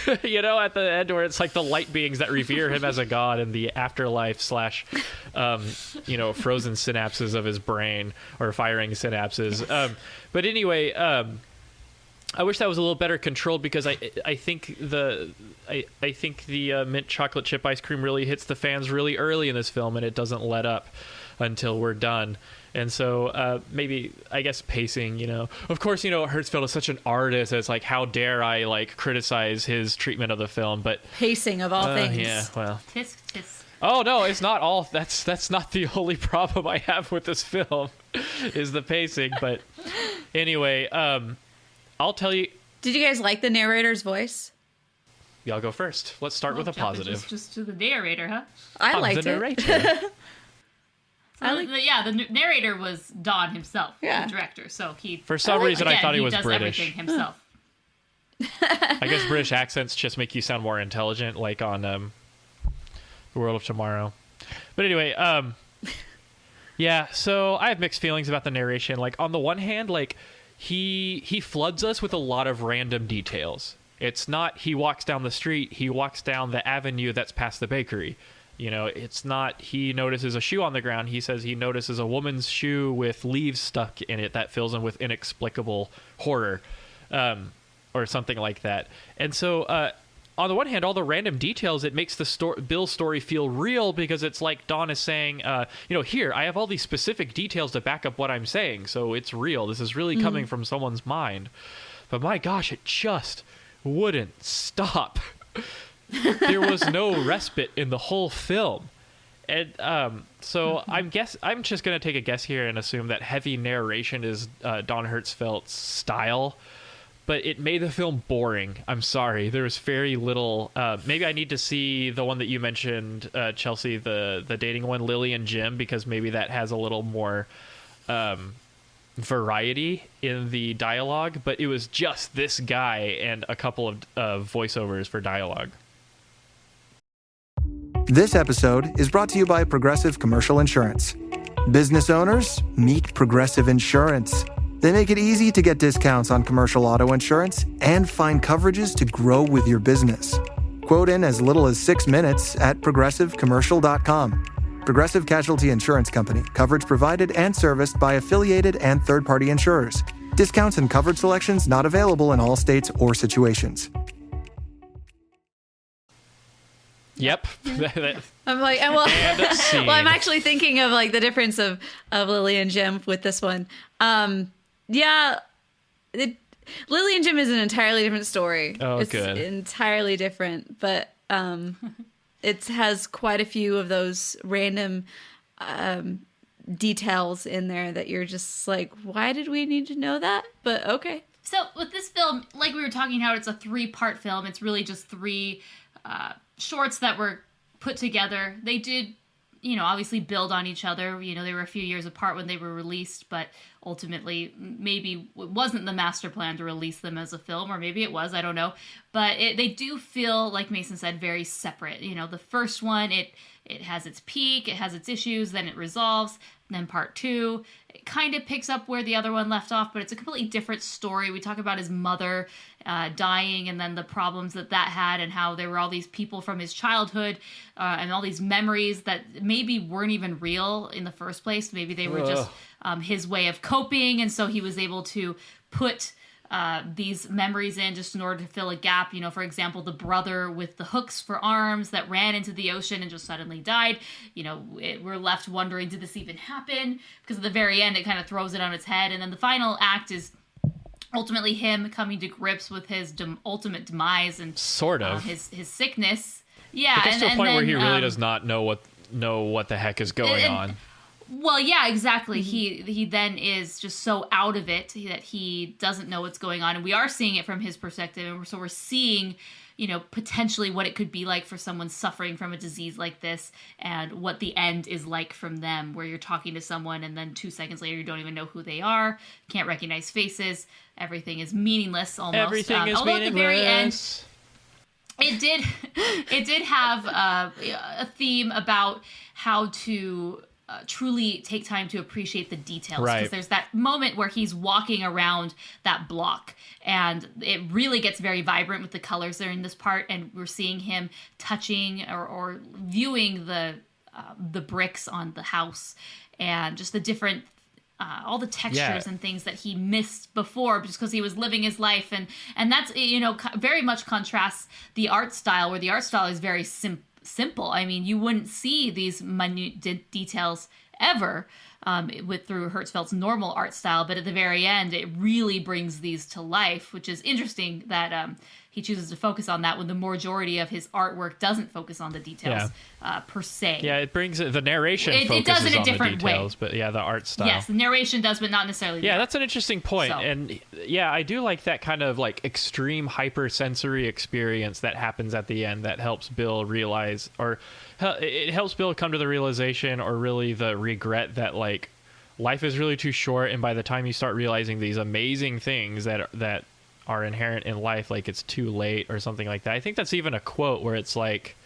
at the end, where it's like the light beings that revere him as a god in the afterlife / frozen synapses of his brain, or firing synapses. But anyway, I wish that was a little better controlled, because I think the mint chocolate chip ice cream really hits the fans really early in this film, and it doesn't let up until we're done. And so maybe, I guess, pacing, Of course, Hertzfeldt is such an artist. It's like, how dare I, criticize his treatment of the film? But pacing of all things. Yeah, well. Tisk, tisk. Oh, no, it's not all. That's not the only problem I have with this film, is the pacing. But anyway, I'll tell you. Did you guys like the narrator's voice? Y'all go first. Let's start with a positive. Just to the narrator, huh? I liked the it. narrator. The narrator was Don himself, the director. So for some reason, I thought he was does British. Everything himself. I guess British accents just make you sound more intelligent, like on The World of Tomorrow. But anyway, yeah. So I have mixed feelings about the narration. Like, on the one hand, he floods us with a lot of random details. It's not he walks down the street; he walks down the avenue that's past the bakery. It's not he notices a shoe on the ground. He says he notices a woman's shoe with leaves stuck in it that fills him with inexplicable horror, or something like that. And so, on the one hand, all the random details, it makes the Bill's story feel real, because it's like Don is saying, here, I have all these specific details to back up what I'm saying, so it's real. This is really coming from someone's mind. But my gosh, it just wouldn't stop. There was no respite in the whole film. And so I'm just going to take a guess here and assume that heavy narration is Don Hertzfeldt's style, but it made the film boring. I'm sorry. There was very little. Maybe I need to see the one that you mentioned, Chelsea, the dating one, Lily and Jim, because maybe that has a little more variety in the dialogue. But it was just this guy and a couple of voiceovers for dialogue. This episode is brought to you by Progressive Commercial Insurance. Business owners, meet Progressive Insurance. They make it easy to get discounts on commercial auto insurance and find coverages to grow with your business. Quote in as little as 6 minutes at progressivecommercial.com. Progressive Casualty Insurance Company. Coverage provided and serviced by affiliated and third-party insurers. Discounts and coverage selections not available in all states or situations. Yep. I'm like, I'm actually thinking of the difference of Lily and Jim with this one. Lily and Jim is an entirely different story. Oh, it's good. Entirely different, but it has quite a few of those random details in there that you're just like, why did we need to know that? But okay. So with this film, like we were talking how it's a 3-part film, it's really just 3 shorts that were put together. They did, obviously build on each other. They were a few years apart when they were released, but ultimately maybe it wasn't the master plan to release them as a film, or maybe it was, I don't know. But they do feel, like Mason said, very separate. The first one, it has its peak, it has its issues, then it resolves. And then part 2, it kind of picks up where the other one left off, but it's a completely different story. We talk about his mother dying, and then the problems that had, and how there were all these people from his childhood and all these memories that maybe weren't even real in the first place. Maybe they were just his way of coping, and so he was able to put these memories in just in order to fill a gap. For example, the brother with the hooks for arms that ran into the ocean and just suddenly died. We're left wondering, did this even happen? Because at the very end, it kind of throws it on its head. And then the final act is ultimately him coming to grips with his ultimate demise and sort of his sickness. Yeah, it gets to a point where he really does not know what the heck is going on. Well, yeah, exactly. He then is just so out of it that he doesn't know what's going on, and we are seeing it from his perspective, and so we're seeing potentially what it could be like for someone suffering from a disease like this, and what the end is like from them, where you're talking to someone and then 2 seconds later you don't even know who they are, can't recognize faces, everything is meaningless almost. Everything is although meaningless. At the very end, it did have a theme about how to truly take time to appreciate the details, because there's that moment where he's walking around that block and it really gets very vibrant with the colors that are in this part, and we're seeing him touching or viewing the bricks on the house and just the different all the textures and things that he missed before just because he was living his life, and that's very much contrasts the art style, where the art style is very simple. I mean, you wouldn't see these minute details ever through Hertzfeldt's normal art style, but at the very end it really brings these to life, which is interesting that he chooses to focus on that when the majority of his artwork doesn't focus on the details per se. Yeah, it brings the narration focuses it does in a on different the details, way. but the art style. Yes, the narration does, but not necessarily. Yeah, that's an interesting point. So. And I do like that kind of like extreme hypersensory experience that happens at the end that helps Bill realize, or it helps Bill come to the realization, or really the regret that like life is really too short, and by the time you start realizing these amazing things that are inherent in life, like it's too late or something like that. I think that's even a quote where it's like,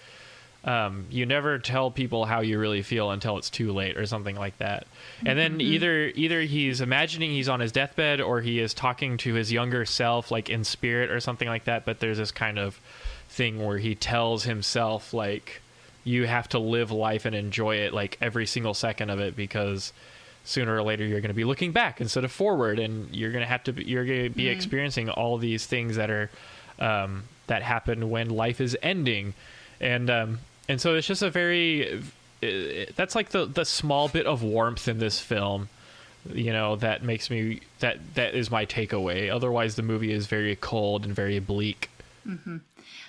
you never tell people how you really feel until it's too late, or something like that. And then either he's imagining he's on his deathbed, or he is talking to his younger self, like in spirit or something like that. But there's this kind of thing where he tells himself, like, you have to live life and enjoy it, like every single second of it, because sooner or later you're going to be looking back instead of forward, and you're going to be experiencing all these things that are that happen when life is ending, and so it's just a very that's like the small bit of warmth in this film, that makes me that is my takeaway. Otherwise the movie is very cold and very bleak.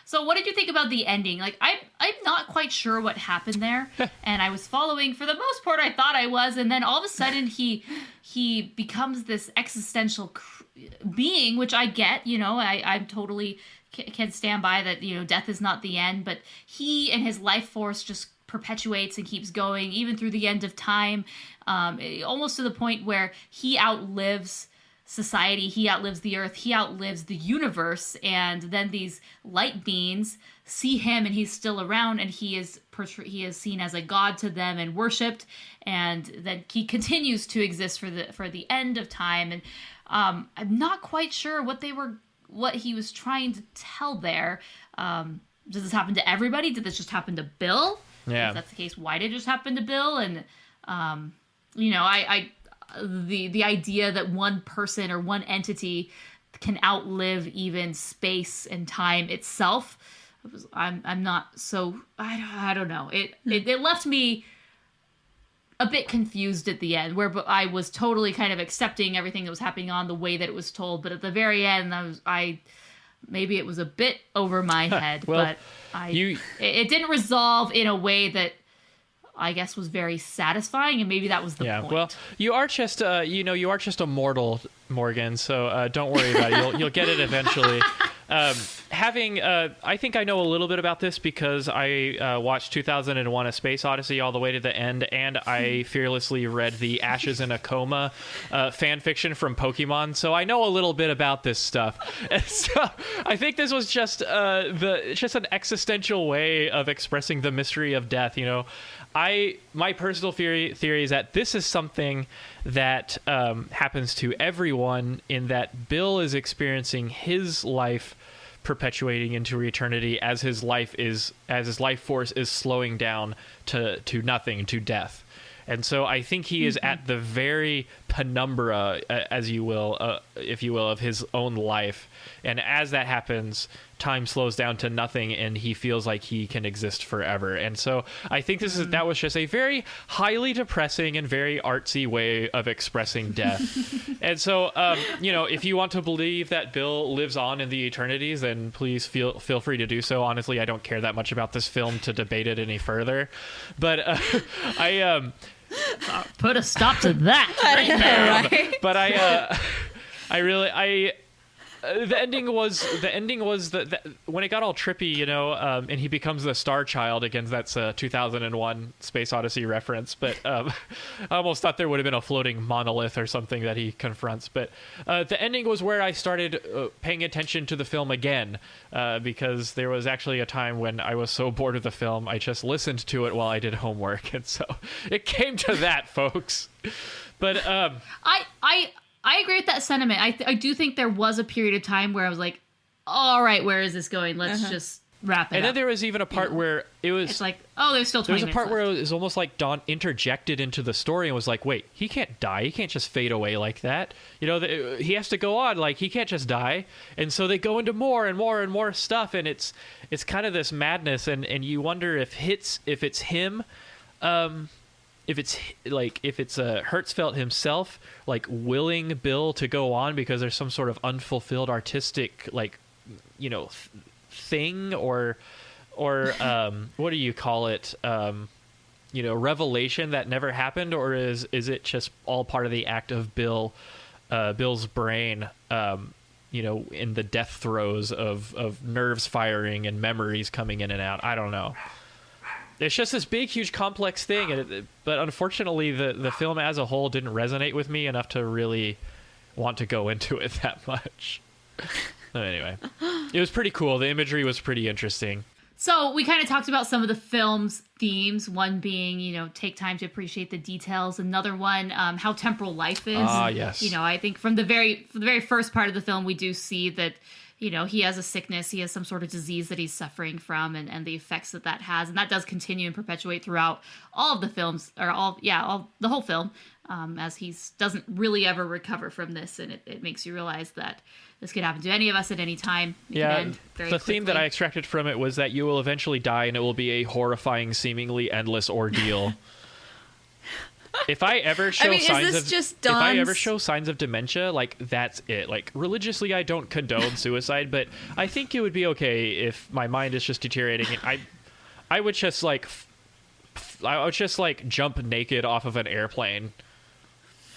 So what did you think about the ending? Like, I'm not quite sure what happened there, and I was following, for the most part I thought I was, and then all of a sudden he becomes this existential being, which I get, I totally can stand by that, death is not the end, but he and his life force just perpetuates and keeps going, even through the end of time, almost to the point where he outlives society, he outlives the earth, he outlives the universe, and then these light beings see him and he's still around, and he is seen as a god to them and worshipped, and then he continues to exist for the end of time. And I'm not quite sure what he was trying to tell there. Does this happen to everybody? Did this just happen to Bill? Yeah. If that's the case, why did it just happen to Bill? And the idea that one person or one entity can outlive even space and time itself, I'm not so, I don't know. It left me a bit confused at the end, where I was totally kind of accepting everything that was happening on the way that it was told, but at the very end maybe it was a bit over my head. Well, but it didn't resolve in a way that I guess was very satisfying, and maybe that was the point. Well, you are just a mortal, Morgan, so don't worry about it. You'll get it eventually. I think I know a little bit about this because I watched 2001: A Space Odyssey all the way to the end, and I fearlessly read the Ashes in a Coma fan fiction from Pokemon, so I know a little bit about this stuff. And so I think this was just an existential way of expressing the mystery of death. My personal theory is that this is something that happens to everyone, in that Bill is experiencing his life perpetuating into eternity as his life force is slowing down to nothing, to death. And so I think he is at the very penumbra, as you will, if you will, of his own life. And as that happens, time slows down to nothing, and he feels like he can exist forever. And so I think that was just a very highly depressing and very artsy way of expressing death. And so, if you want to believe that Bill lives on in the eternities, then please feel free to do so. Honestly, I don't care that much about this film to debate it any further. But put a stop to that right now. Right? But The ending was that when it got all trippy, you know, and he becomes the Star Child. Again, that's a 2001 Space Odyssey reference, but I almost thought there would have been a floating monolith or something that he confronts. But the ending was where I started paying attention to the film again, because there was actually a time when I was so bored of the film, I just listened to it while I did homework, and so it came to that, folks. But I agree with that sentiment. I do think there was a period of time where I was like, all right, where is this going? Let's just wrap it up. And then there was even a part where it's like, oh, there's still 20 minutes There was a part left. where it was almost like Don interjected into the story and was like, wait, he can't die. He can't just fade away like that. You know, he has to go on. Like, he can't just die. And so they go into more and more and more stuff. And it's kind of this madness. And you wonder if it's him, if it's Hertzfeldt himself, like, willing Bill to go on because there's some sort of unfulfilled artistic, like, you know, thing or what do you call it? You know, revelation that never happened, or is it just all part of the act of Bill's brain, you know, in the death throes of nerves firing and memories coming in and out? I don't know. It's just this big, huge, complex thing, but unfortunately, the film as a whole didn't resonate with me enough to really want to go into it that much. But anyway, it was pretty cool. The imagery was pretty interesting. So we kind of talked about some of the film's themes. One being, you know, take time to appreciate the details. Another one, how temporal life is. Ah, yes. You know, I think from the very first part of the film, we do see that, you know, he has a sickness, he has some sort of disease that he's suffering from, and the effects that has, and that does continue and perpetuate throughout all of the films, or the whole film, as he doesn't really ever recover from this, and it makes you realize that this could happen to any of us at any time. It can end very the theme that quickly. I extracted from it was that you will eventually die, and it will be a horrifying, seemingly endless ordeal. If I ever show signs of dementia, like, that's it. Like, religiously, I don't condone suicide, but I think it would be okay if my mind is just deteriorating. And I would just jump naked off of an airplane,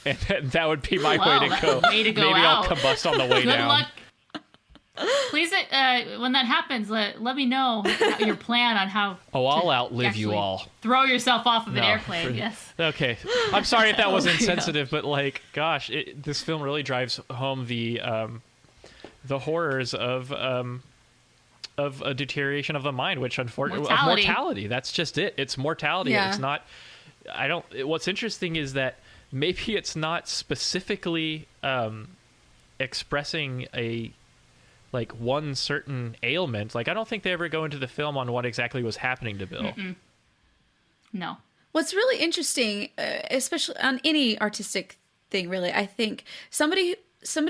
and that would be my way to go. Maybe I'll combust on the way down. Luck. Please, when that happens, let me know your plan on how. Oh, I'll outlive you all. Throw yourself off of an airplane. Yes. Okay. I'm sorry if that was insensitive, but, like, gosh, this film really drives home the horrors of a deterioration of the mind, which unfortunately mortality. That's just it. It's mortality. Yeah. It's not. What's interesting is that maybe it's not specifically expressing one certain ailment. Like, I don't think they ever go into the film on what exactly was happening to Bill. Mm-mm. No. What's really interesting, especially on any artistic thing, really, I think somebody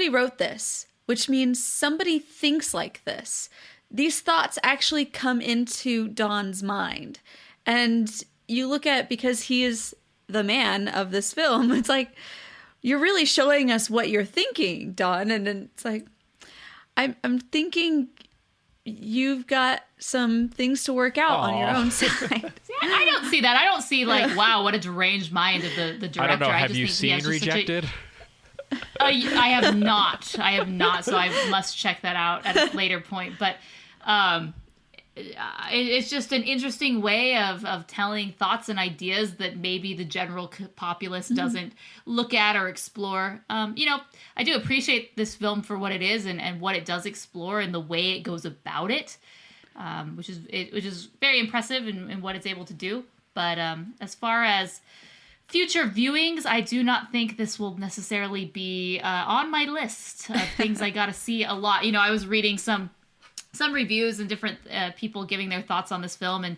wrote this, which means somebody thinks like this. These thoughts actually come into Don's mind. And you look at, because he is the man of this film, it's like, you're really showing us what you're thinking, Don. And it's like, I'm thinking you've got some things to work out on your own side. I don't see that. I don't see, like, wow, what a deranged mind of the director. I don't know. I Have just you think seen Rejected? I have not. So I must check that out at a later point. But it's just an interesting way of telling thoughts and ideas that maybe the general populace doesn't look at or explore. You know, I do appreciate this film for what it is and what it does explore and the way it goes about it, which is very impressive in what it's able to do. But as far as future viewings, I do not think this will necessarily be on my list of things I got to see a lot. You know, I was reading some reviews and different people giving their thoughts on this film, and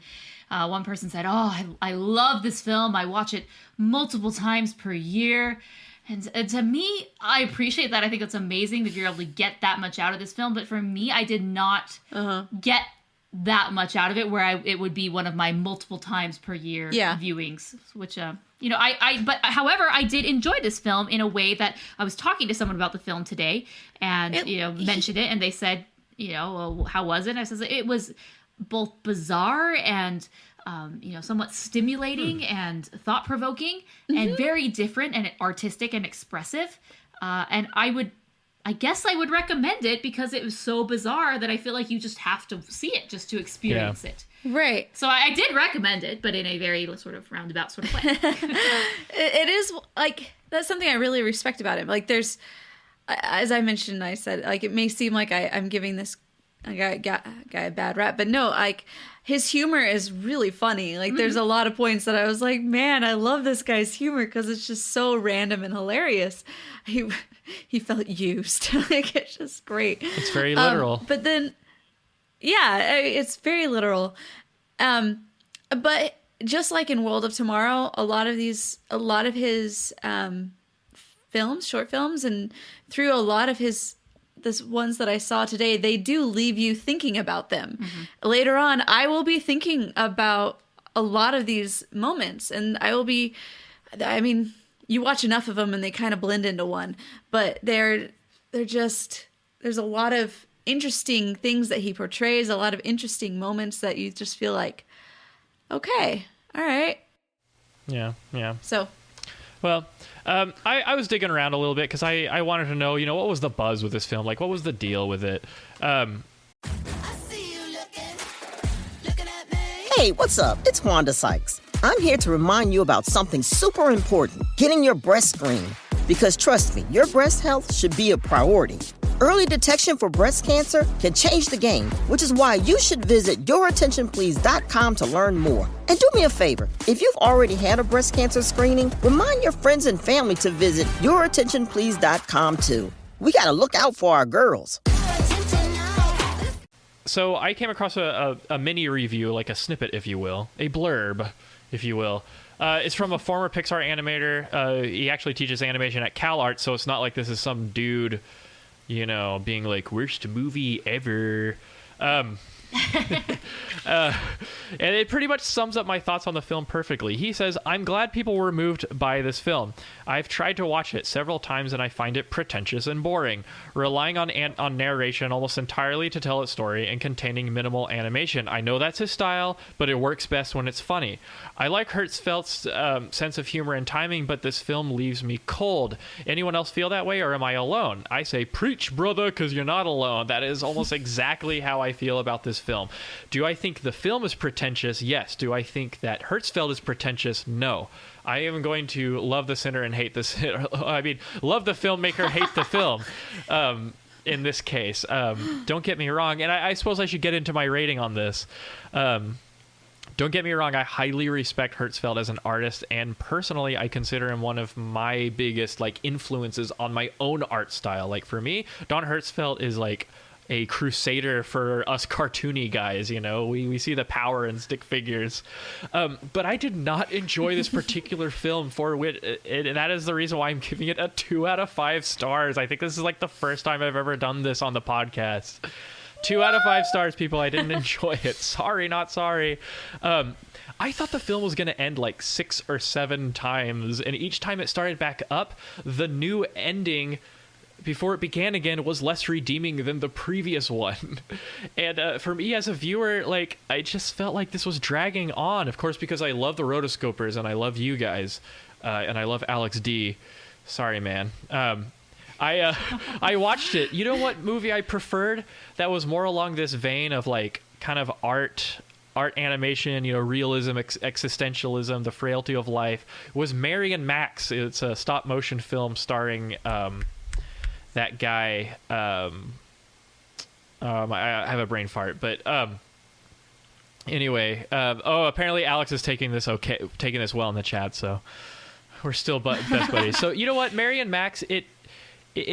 one person said, "Oh, I love this film. I watch it multiple times per year." And to me, I appreciate that. I think it's amazing that you're able to get that much out of this film. But for me, I did not get that much out of it where it would be one of my multiple times per year viewings, which, you know, but however, I did enjoy this film in a way that I was talking to someone about the film today and, mentioned it, and they said, you know, well, how was it? And I said, it was both bizarre and, somewhat stimulating and thought-provoking and very different and artistic and expressive. And I I guess I would recommend it because it was so bizarre that I feel like you just have to see it just to experience it. Right. So I did recommend it, but in a very sort of roundabout sort of way. It is like, that's something I really respect about him. Like there's, as I mentioned, I said, like, it may seem like I'm giving this guy a bad rap, but no, like his humor is really funny. Like there's a lot of points that I was like, man, I love this guy's humor because it's just so random and hilarious. He felt used. Like it's just great. It's very literal. But then, yeah, it's very literal. But just like in World of Tomorrow, a lot of his films, short films, and through a lot of the ones that I saw today, they do leave you thinking about them. Later on, I will be thinking about a lot of these moments, and you watch enough of them and they kind of blend into one, but they're just, there's a lot of interesting things that he portrays, a lot of interesting moments that you just feel like, okay, all right. Yeah. So, well, I was digging around a little bit because I wanted to know, what was the buzz with this film? Like, what was the deal with it? Hey, what's up? It's Wanda Sykes. I'm here to remind you about something super important, getting your breast screened. Because trust me, your breast health should be a priority. Early detection for breast cancer can change the game, which is why you should visit yourattentionplease.com to learn more. And do me a favor, if you've already had a breast cancer screening, remind your friends and family to visit yourattentionplease.com too. We gotta look out for our girls. So I came across a mini review, like a snippet, if you will, a blurb, if you will. It's from a former Pixar animator. He actually teaches animation at CalArts, so it's not like this is some dude, being like, worst movie ever. And it pretty much sums up my thoughts on the film perfectly. He says, I'm glad people were moved by this film. I've tried to watch it several times and I find it pretentious and boring, relying on narration almost entirely to tell its story and containing minimal animation. I know that's his style, but it works best when it's funny. I like Hertzfeldt's sense of humor and timing, but this film leaves me cold. Anyone else feel that way, or am I alone? I say, preach, brother, because you're not alone. That is almost exactly how I feel about this film. Do I think the film is pretentious? Yes. Do I think that Hertzfeldt is pretentious? No. I am going to love the sinner and hate the sinner. Love the filmmaker, hate the film. In this case, don't get me wrong. And I suppose I should get into my rating on this. Don't get me wrong. I highly respect Hertzfeldt as an artist, and personally, I consider him one of my biggest influences on my own art style. Like for me, Don Hertzfeldt is like a crusader for us cartoony guys. We see the power in stick figures, but I did not enjoy this particular film for which, and that is the reason why I'm giving it a 2 out of 5 stars. I think this is the first time I've ever done this on the podcast. 2 out of 5 stars, people. I didn't enjoy it. Sorry, not sorry. I thought the film was going to end 6 or 7 times, and each time it started back up, the new ending before it began again was less redeeming than the previous one. And for me as a viewer, I just felt like this was dragging on, of course, because I love the Rotoscopers and I love you guys, and I love Alex D. Sorry, man. I watched it. You know what movie I preferred that was more along this vein of kind of art animation, realism, existentialism, the frailty of life, was Mary and Max. It's a stop motion film starring that guy. I have a brain fart, but anyway. Apparently Alex is taking this well in the chat, so we're still best buddies. So you know what, Mary and Max, it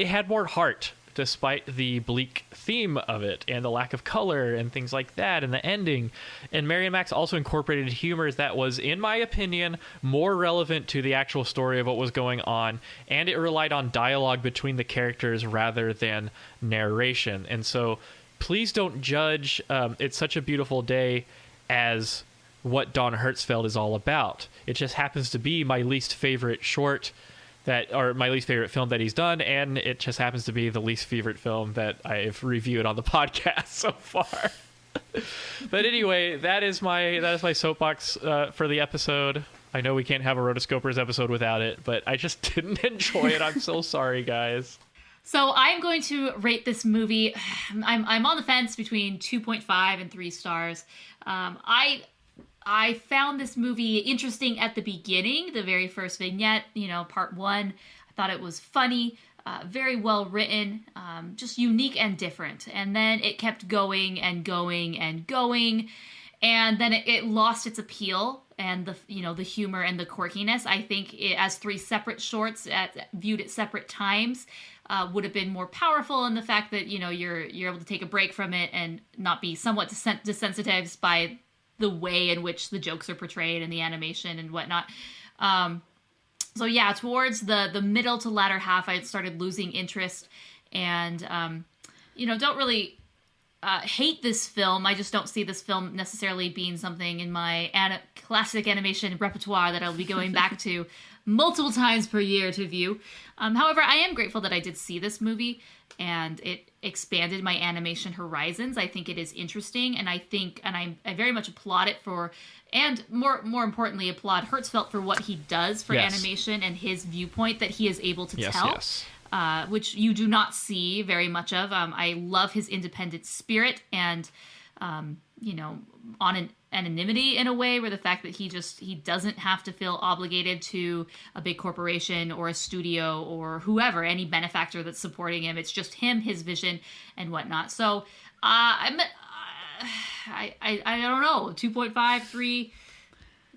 had more heart despite the bleak theme of it and the lack of color and things like that and the ending. And Mary and Max also incorporated humor that was, in my opinion, more relevant to the actual story of what was going on, and it relied on dialogue between the characters rather than narration. And so please don't judge It's Such a Beautiful Day as what Don Hertzfeldt is all about. It just happens to be my least favorite my least favorite film that he's done, and it just happens to be the least favorite film that I've reviewed on the podcast so far. But anyway, that is my soapbox for the episode. I know we can't have a Rotoscopers episode without it, but I just didn't enjoy it. I'm so sorry, guys. So I'm going to rate this movie. I'm on the fence between 2.5 and 3 stars. I found this movie interesting at the beginning, the very first vignette, part 1. I thought it was funny, very well written, just unique and different. And then it kept going and going and going. And then it lost its appeal and the humor and the quirkiness. I think as 3 separate shorts viewed at separate times would have been more powerful in the fact that you're able to take a break from it and not be somewhat desensitized by the way in which the jokes are portrayed and the animation and whatnot. So yeah, towards the middle to latter half, I started losing interest and don't really hate this film. I just don't see this film necessarily being something in my classic animation repertoire that I'll be going back to multiple times per year to view. However, I am grateful that I did see this movie and it expanded my animation horizons. I think it is interesting, and I very much applaud it for, and more importantly, applaud Hertzfeldt for what he does for animation and his viewpoint that he is able to tell. Yes. Which you do not see very much of. I love his independent spirit and, on an anonymity in a way where the fact that he doesn't have to feel obligated to a big corporation or a studio or whoever, any benefactor that's supporting him. It's just him, his vision, and whatnot. So I don't know, 2.5, 3...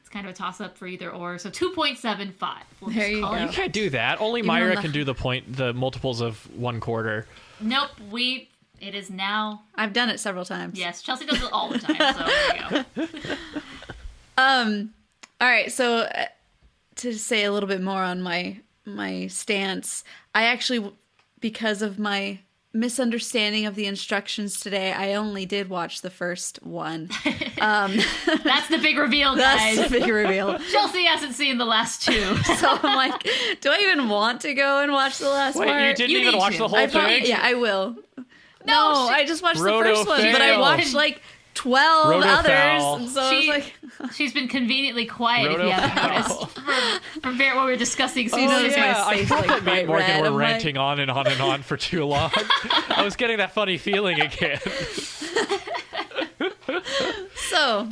kind of a toss-up for either or. So 2.75. There you go. You can't do that. Only Myra can do the multiples of 1/4. Nope. It is now. I've done it several times. Yes, Chelsea does it all the time. So there you go. All right. So to say a little bit more on my stance, I actually, because of my misunderstanding of the instructions today, I only did watch the first one. That's the big reveal, guys. That's the big reveal. Chelsea hasn't seen the last 2. So I'm like, do I even want to go and watch the last one? Wait, you didn't even watch the whole thing? Yeah, I will. No, I just watched the first one, Rotofail. but I watched like 12 others. And so I was like, she's been convenently quiet if you haven't noticed. From what we were discussing. So you noticed I face, thought that me and Morgan red. were I'm ranting on and on and on for too long. I was getting that funny feeling again. So,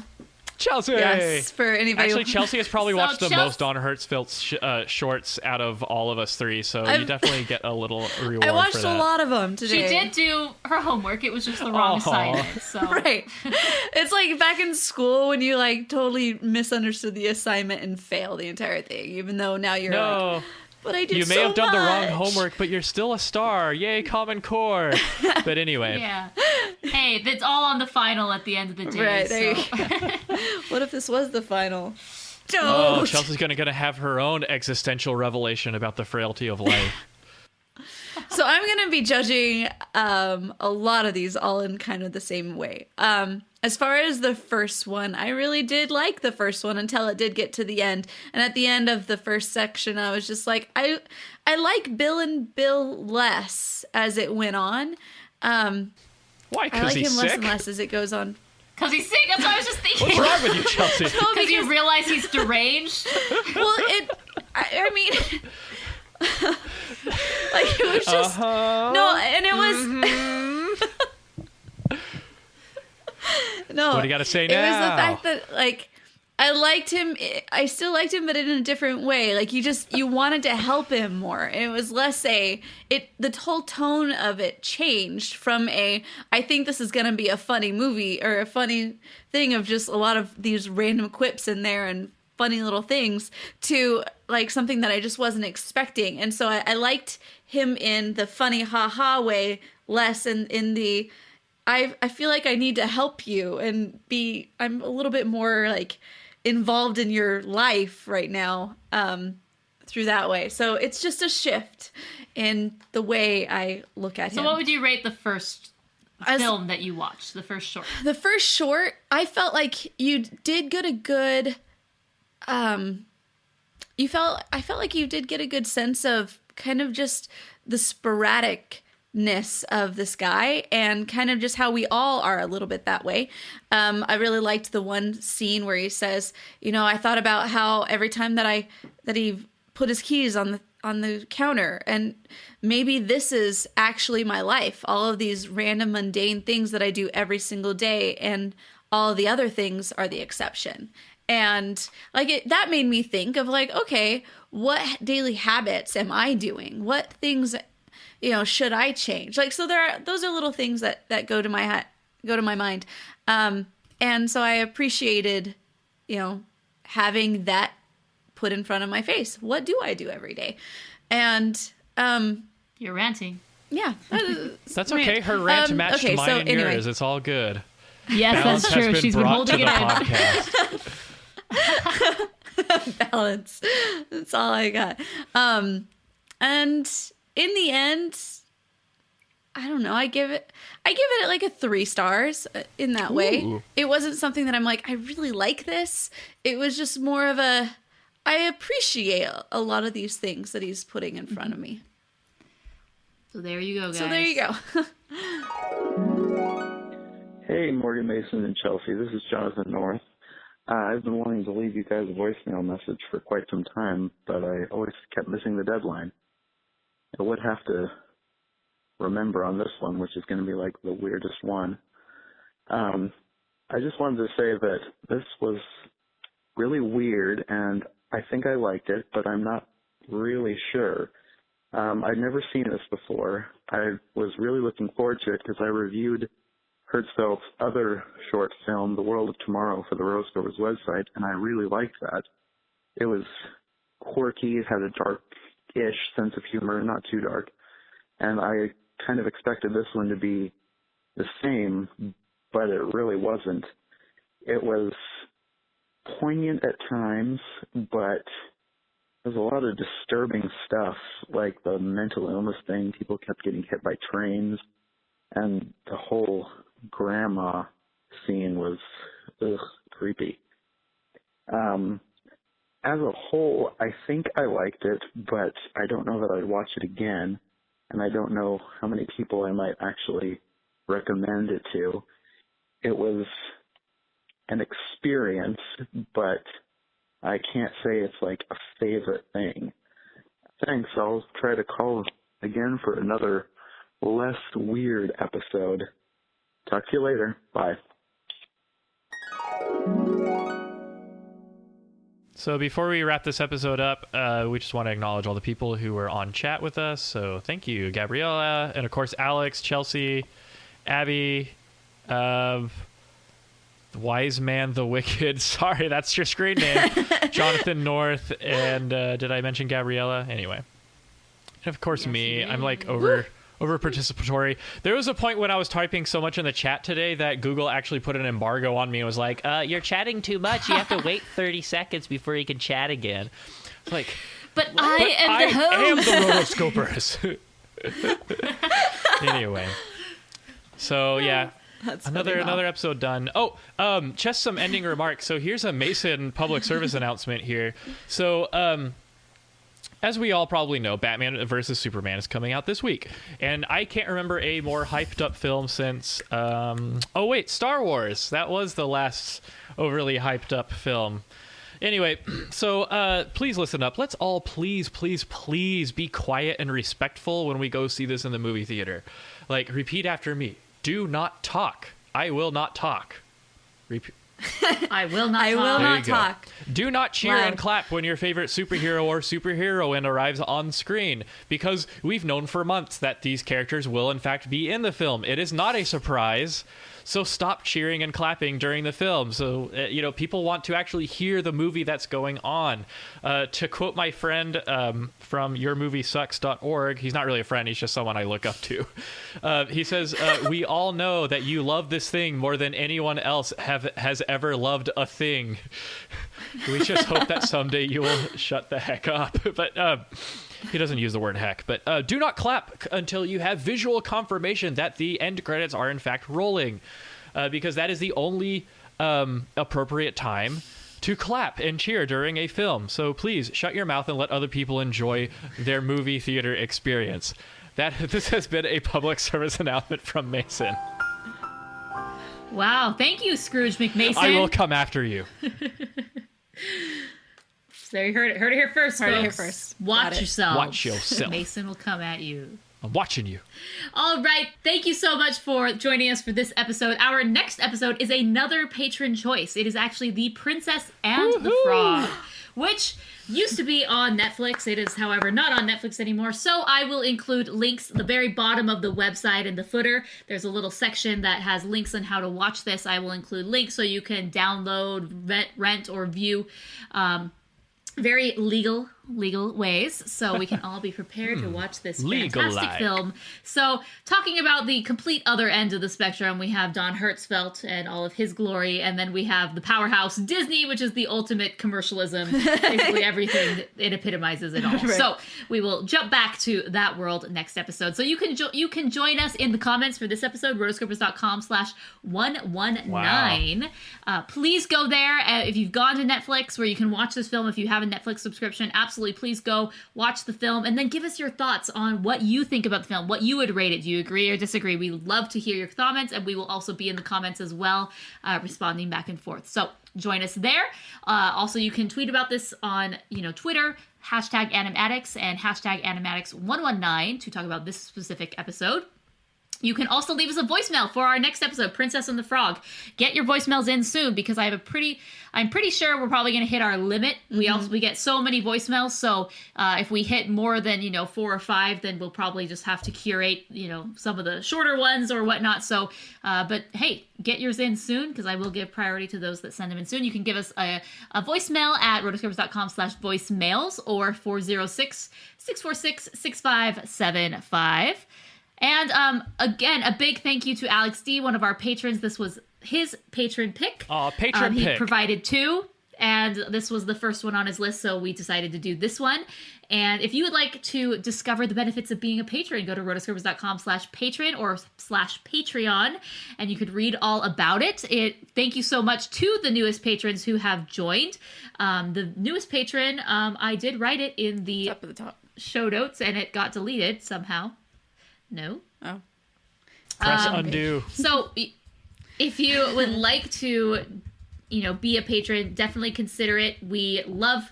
Chelsea! yes, for anybody. Actually, Chelsea has probably So watched the Chelsea- most Don Hertzfeldt shorts out of all of us 3, so you definitely get a little reward I watched for that. a lot of them today. She did do her homework. It was just the wrong assignment. So. Right. It's like back in school when you like totally misunderstood the assignment and failed the entire thing, even though now you're like, but I did You may so have done the wrong much. homework, but you're still a star. Yay, Common Core. But anyway. Yeah. Hey, that's all on the final at the end of the day. Right, so. there you go. What if this was the final? Oh, Chelsea's gonna have her own existential revelation about the frailty of life. So I'm going to be judging a lot of these all in kind of the same way. As far as the first one, I really did like the first one until it did get to the end. And at the end of the first section, I was just like, I like Bill and Bill less as it went on. Why? I Because like he's him less sick? and less as it goes on. Because he's sick. That's what I was just thinking. What's wrong with you, Chelsea? Because you realize he's deranged. Well, I mean, like it was just no, and it was no. What do you got to say now? It was the fact that like I liked him. I still liked him, but in a different way. Like you wanted to help him more, and it was less the whole tone of it changed from I think this is gonna be a funny movie or a funny thing of just a lot of these random quips in there and funny little things to like something that I just wasn't expecting. And so I liked him in the funny ha-ha way less in the I feel like I need to help you and I'm a little bit more like involved in your life right now through that way. So it's just a shift in the way I look at him. So what would you rate the first film that you watched, the first short? The first short, I felt like you did get a good I felt like you did get a good sense of kind of just the sporadicness of this guy and kind of just how we all are a little bit that way. I really liked the one scene where he says, I thought about how every time that he put his keys on the counter, and maybe this is actually my life. All of these random mundane things that I do every single day, and all the other things are the exception. And like that made me think of like, okay, what daily habits am I doing? What things, should I change? Like, so those are little things that go to my mind. And so I appreciated, having that put in front of my face. What do I do every day? And you're ranting. Yeah, that's okay. Her rant matched mine and yours. It's all good. Yes, Balance that's true. She's been holding it in. Balance. That's all I got. And in the end, I don't know. I give it like a 3 stars in that way. It wasn't something that I'm like, I really like this. It was just more of I appreciate a lot of these things that he's putting in front of me. So there you go, guys. So there you go. Hey, Morgan Mason and Chelsea. This is Jonathan North. I've been wanting to leave you guys a voicemail message for quite some time, but I always kept missing the deadline. I would have to remember on this one, which is going to be like the weirdest one. I just wanted to say that this was really weird, and I think I liked it, but I'm not really sure. I'd never seen this before. I was really looking forward to it because I reviewed Hertzfeldt's other short film, The World of Tomorrow, for the Rotoscopers website, and I really liked that. It was quirky, it had a dark-ish sense of humor, not too dark, and I kind of expected this one to be the same, but it really wasn't. It was poignant at times, but there's a lot of disturbing stuff, like the mental illness thing. People kept getting hit by trains, and the whole grandma scene was creepy. As a whole, I think I liked it, but I don't know that I'd watch it again, and I don't know how many people I might actually recommend it to. It was an experience, but I can't say it's like a favorite thing. Thanks. I'll try to call again for another less weird episode. Talk to you later. Bye. So before we wrap this episode up, we just want to acknowledge all the people who were on chat with us. So thank you, Gabriella, and of course Alex, Chelsea, Abby, Wise Man the Wicked. Sorry, that's your screen name. Jonathan North, and did I mention Gabriella? Anyway, and of course me. I'm like over participatory. There was a point when I was typing so much in the chat today that Google actually put an embargo on me and was like, you're chatting too much. You have to wait 30 seconds before you can chat again. It's like, I am the Rotoscopers. Anyway, so yeah. That's another episode done. Just some ending remarks. So here's a Mason public service announcement here. So as we all probably know, Batman versus Superman is coming out this week, and I can't remember a more hyped up film since Star Wars. That was the last overly hyped up film. Anyway, so please listen up. Let's all please be quiet and respectful when we go see this in the movie theater. Like, repeat after me. Do not talk. I will not talk. I will not talk. Do not cheer Loud. and clap when your favorite superhero or superheroine arrives on screen, because we've known for months that these characters will in fact be in the film. It is not a surprise. So stop cheering and clapping during the film. So, people want to actually hear the movie that's going on. To quote my friend from yourmoviesucks.org, he's not really a friend, he's just someone I look up to. He says, we all know that you love this thing more than anyone else has ever loved a thing. We just hope that someday you will shut the heck up. But he doesn't use the word heck, but do not clap until you have visual confirmation that the end credits are in fact rolling, because that is the only appropriate time to clap and cheer during a film. So please shut your mouth and let other people enjoy their movie theater experience. This has been a public service announcement from Mason. Wow, thank you, Scrooge McMason. I will come after you. There you heard it here first, Heard it folks. here first. Watch yourself. Watch yourself. Mason will come at you. I'm watching you. All right. Thank you so much for joining us for this episode. Our next episode is another patron choice. It is actually The Princess and the Frog, which used to be on Netflix. It is, however, not on Netflix anymore. So I will include links at the very bottom of the website in the footer. There's a little section that has links on how to watch this. I will include links so you can download, rent, or view very legal ways, so we can all be prepared to watch this fantastic film. So, talking about the complete other end of the spectrum, we have Don Hertzfeldt and all of his glory, and then we have the powerhouse Disney, which is the ultimate commercialism. Basically, everything it epitomizes it all. Right. So, we will jump back to that world next episode. So, you can join us in the comments for this episode, rotoscopers.com/119. Wow. Please go there if you've gone to Netflix, where you can watch this film. If you have a Netflix subscription, absolutely, please go watch the film and then give us your thoughts on what you think about the film, what you would rate it. Do you agree or disagree? We love to hear your comments, and we will also be in the comments as well, responding back and forth. So join us there. Also, you can tweet about this on Twitter, #AnimAddicts and #AnimAddicts119 to talk about this specific episode. You can also leave us a voicemail for our next episode, Princess and the Frog. Get your voicemails in soon, because I'm pretty sure we're probably going to hit our limit. We get so many voicemails, so if we hit more than 4 or 5, then we'll probably just have to curate some of the shorter ones or whatnot. So, but hey, get yours in soon, because I will give priority to those that send them in soon. You can give us a voicemail at rotoscopers.com/voicemails or 406-646-6575. And again, a big thank you to Alex D., one of our patrons. This was his patron pick. Patron pick. He provided 2, and this was the first one on his list, so we decided to do this one. And if you would like to discover the benefits of being a patron, go to rotoscopers.com/patron or /Patreon, and you could read all about it. Thank you so much to the newest patrons who have joined. The newest patron, I did write it in the up at the top show notes, and it got deleted somehow. No. Oh. Press undo. So if you would like to, be a patron, definitely consider it. We love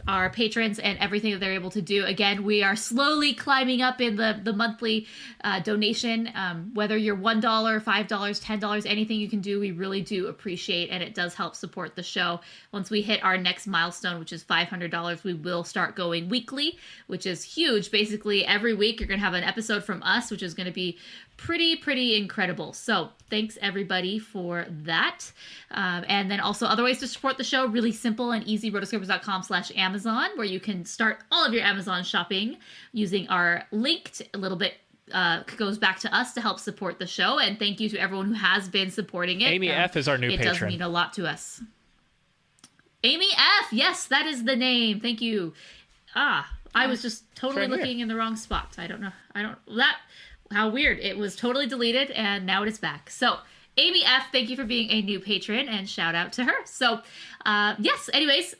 our patrons and everything that they're able to do. Again, we are slowly climbing up in the monthly donation. Whether you're $1, $5, $10, anything you can do, we really do appreciate, and it does help support the show. Once we hit our next milestone, which is $500, we will start going weekly, which is huge. Basically, every week you're going to have an episode from us, which is going to be pretty incredible. So thanks everybody for that. And then also other ways to support the show, really simple and easy, rotoscopers.com/Amazon, where you can start all of your Amazon shopping using our link. A little bit goes back to us to help support the show. And thank you to everyone who has been supporting it. Amy F. is our new patron. It does mean a lot to us. Amy F. Yes, that is the name. Thank you. I was just totally looking in the wrong spot. How weird. It was totally deleted, and now it is back. So, Amy F., thank you for being a new patron, and shout out to her. So, yes, anyways,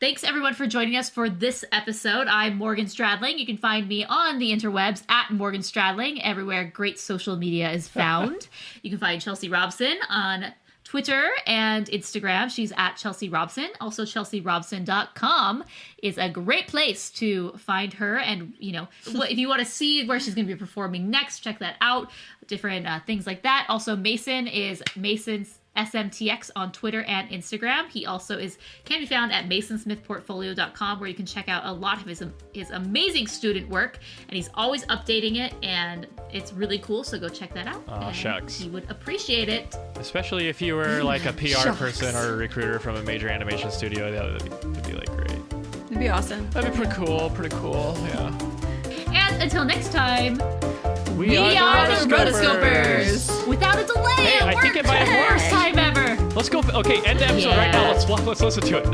thanks everyone for joining us for this episode. I'm Morgan Stradling. You can find me on the interwebs at Morgan Stradling, everywhere great social media is found. You can find Chelsea Robson on Twitter and Instagram. She's at Chelsea Robson. Also, chelsearobson.com is a great place to find her. And, if you want to see where she's going to be performing next, check that out. Different things like that. Also, Mason is Mason's SMTX on Twitter and Instagram. He also can be found at masonsmithportfolio.com, where you can check out a lot of his amazing student work, and he's always updating it, and it's really cool, so go check that out. Oh, shucks. He would appreciate it. Especially if you were like a PR person or a recruiter from a major animation studio, that would be like great. It'd be awesome. That'd be pretty cool, yeah. And until next time, we are the Rotoscopers! Without a delay, hey, I think it might have worked. First time ever. Let's go. Okay, end the episode right now. Let's listen to it.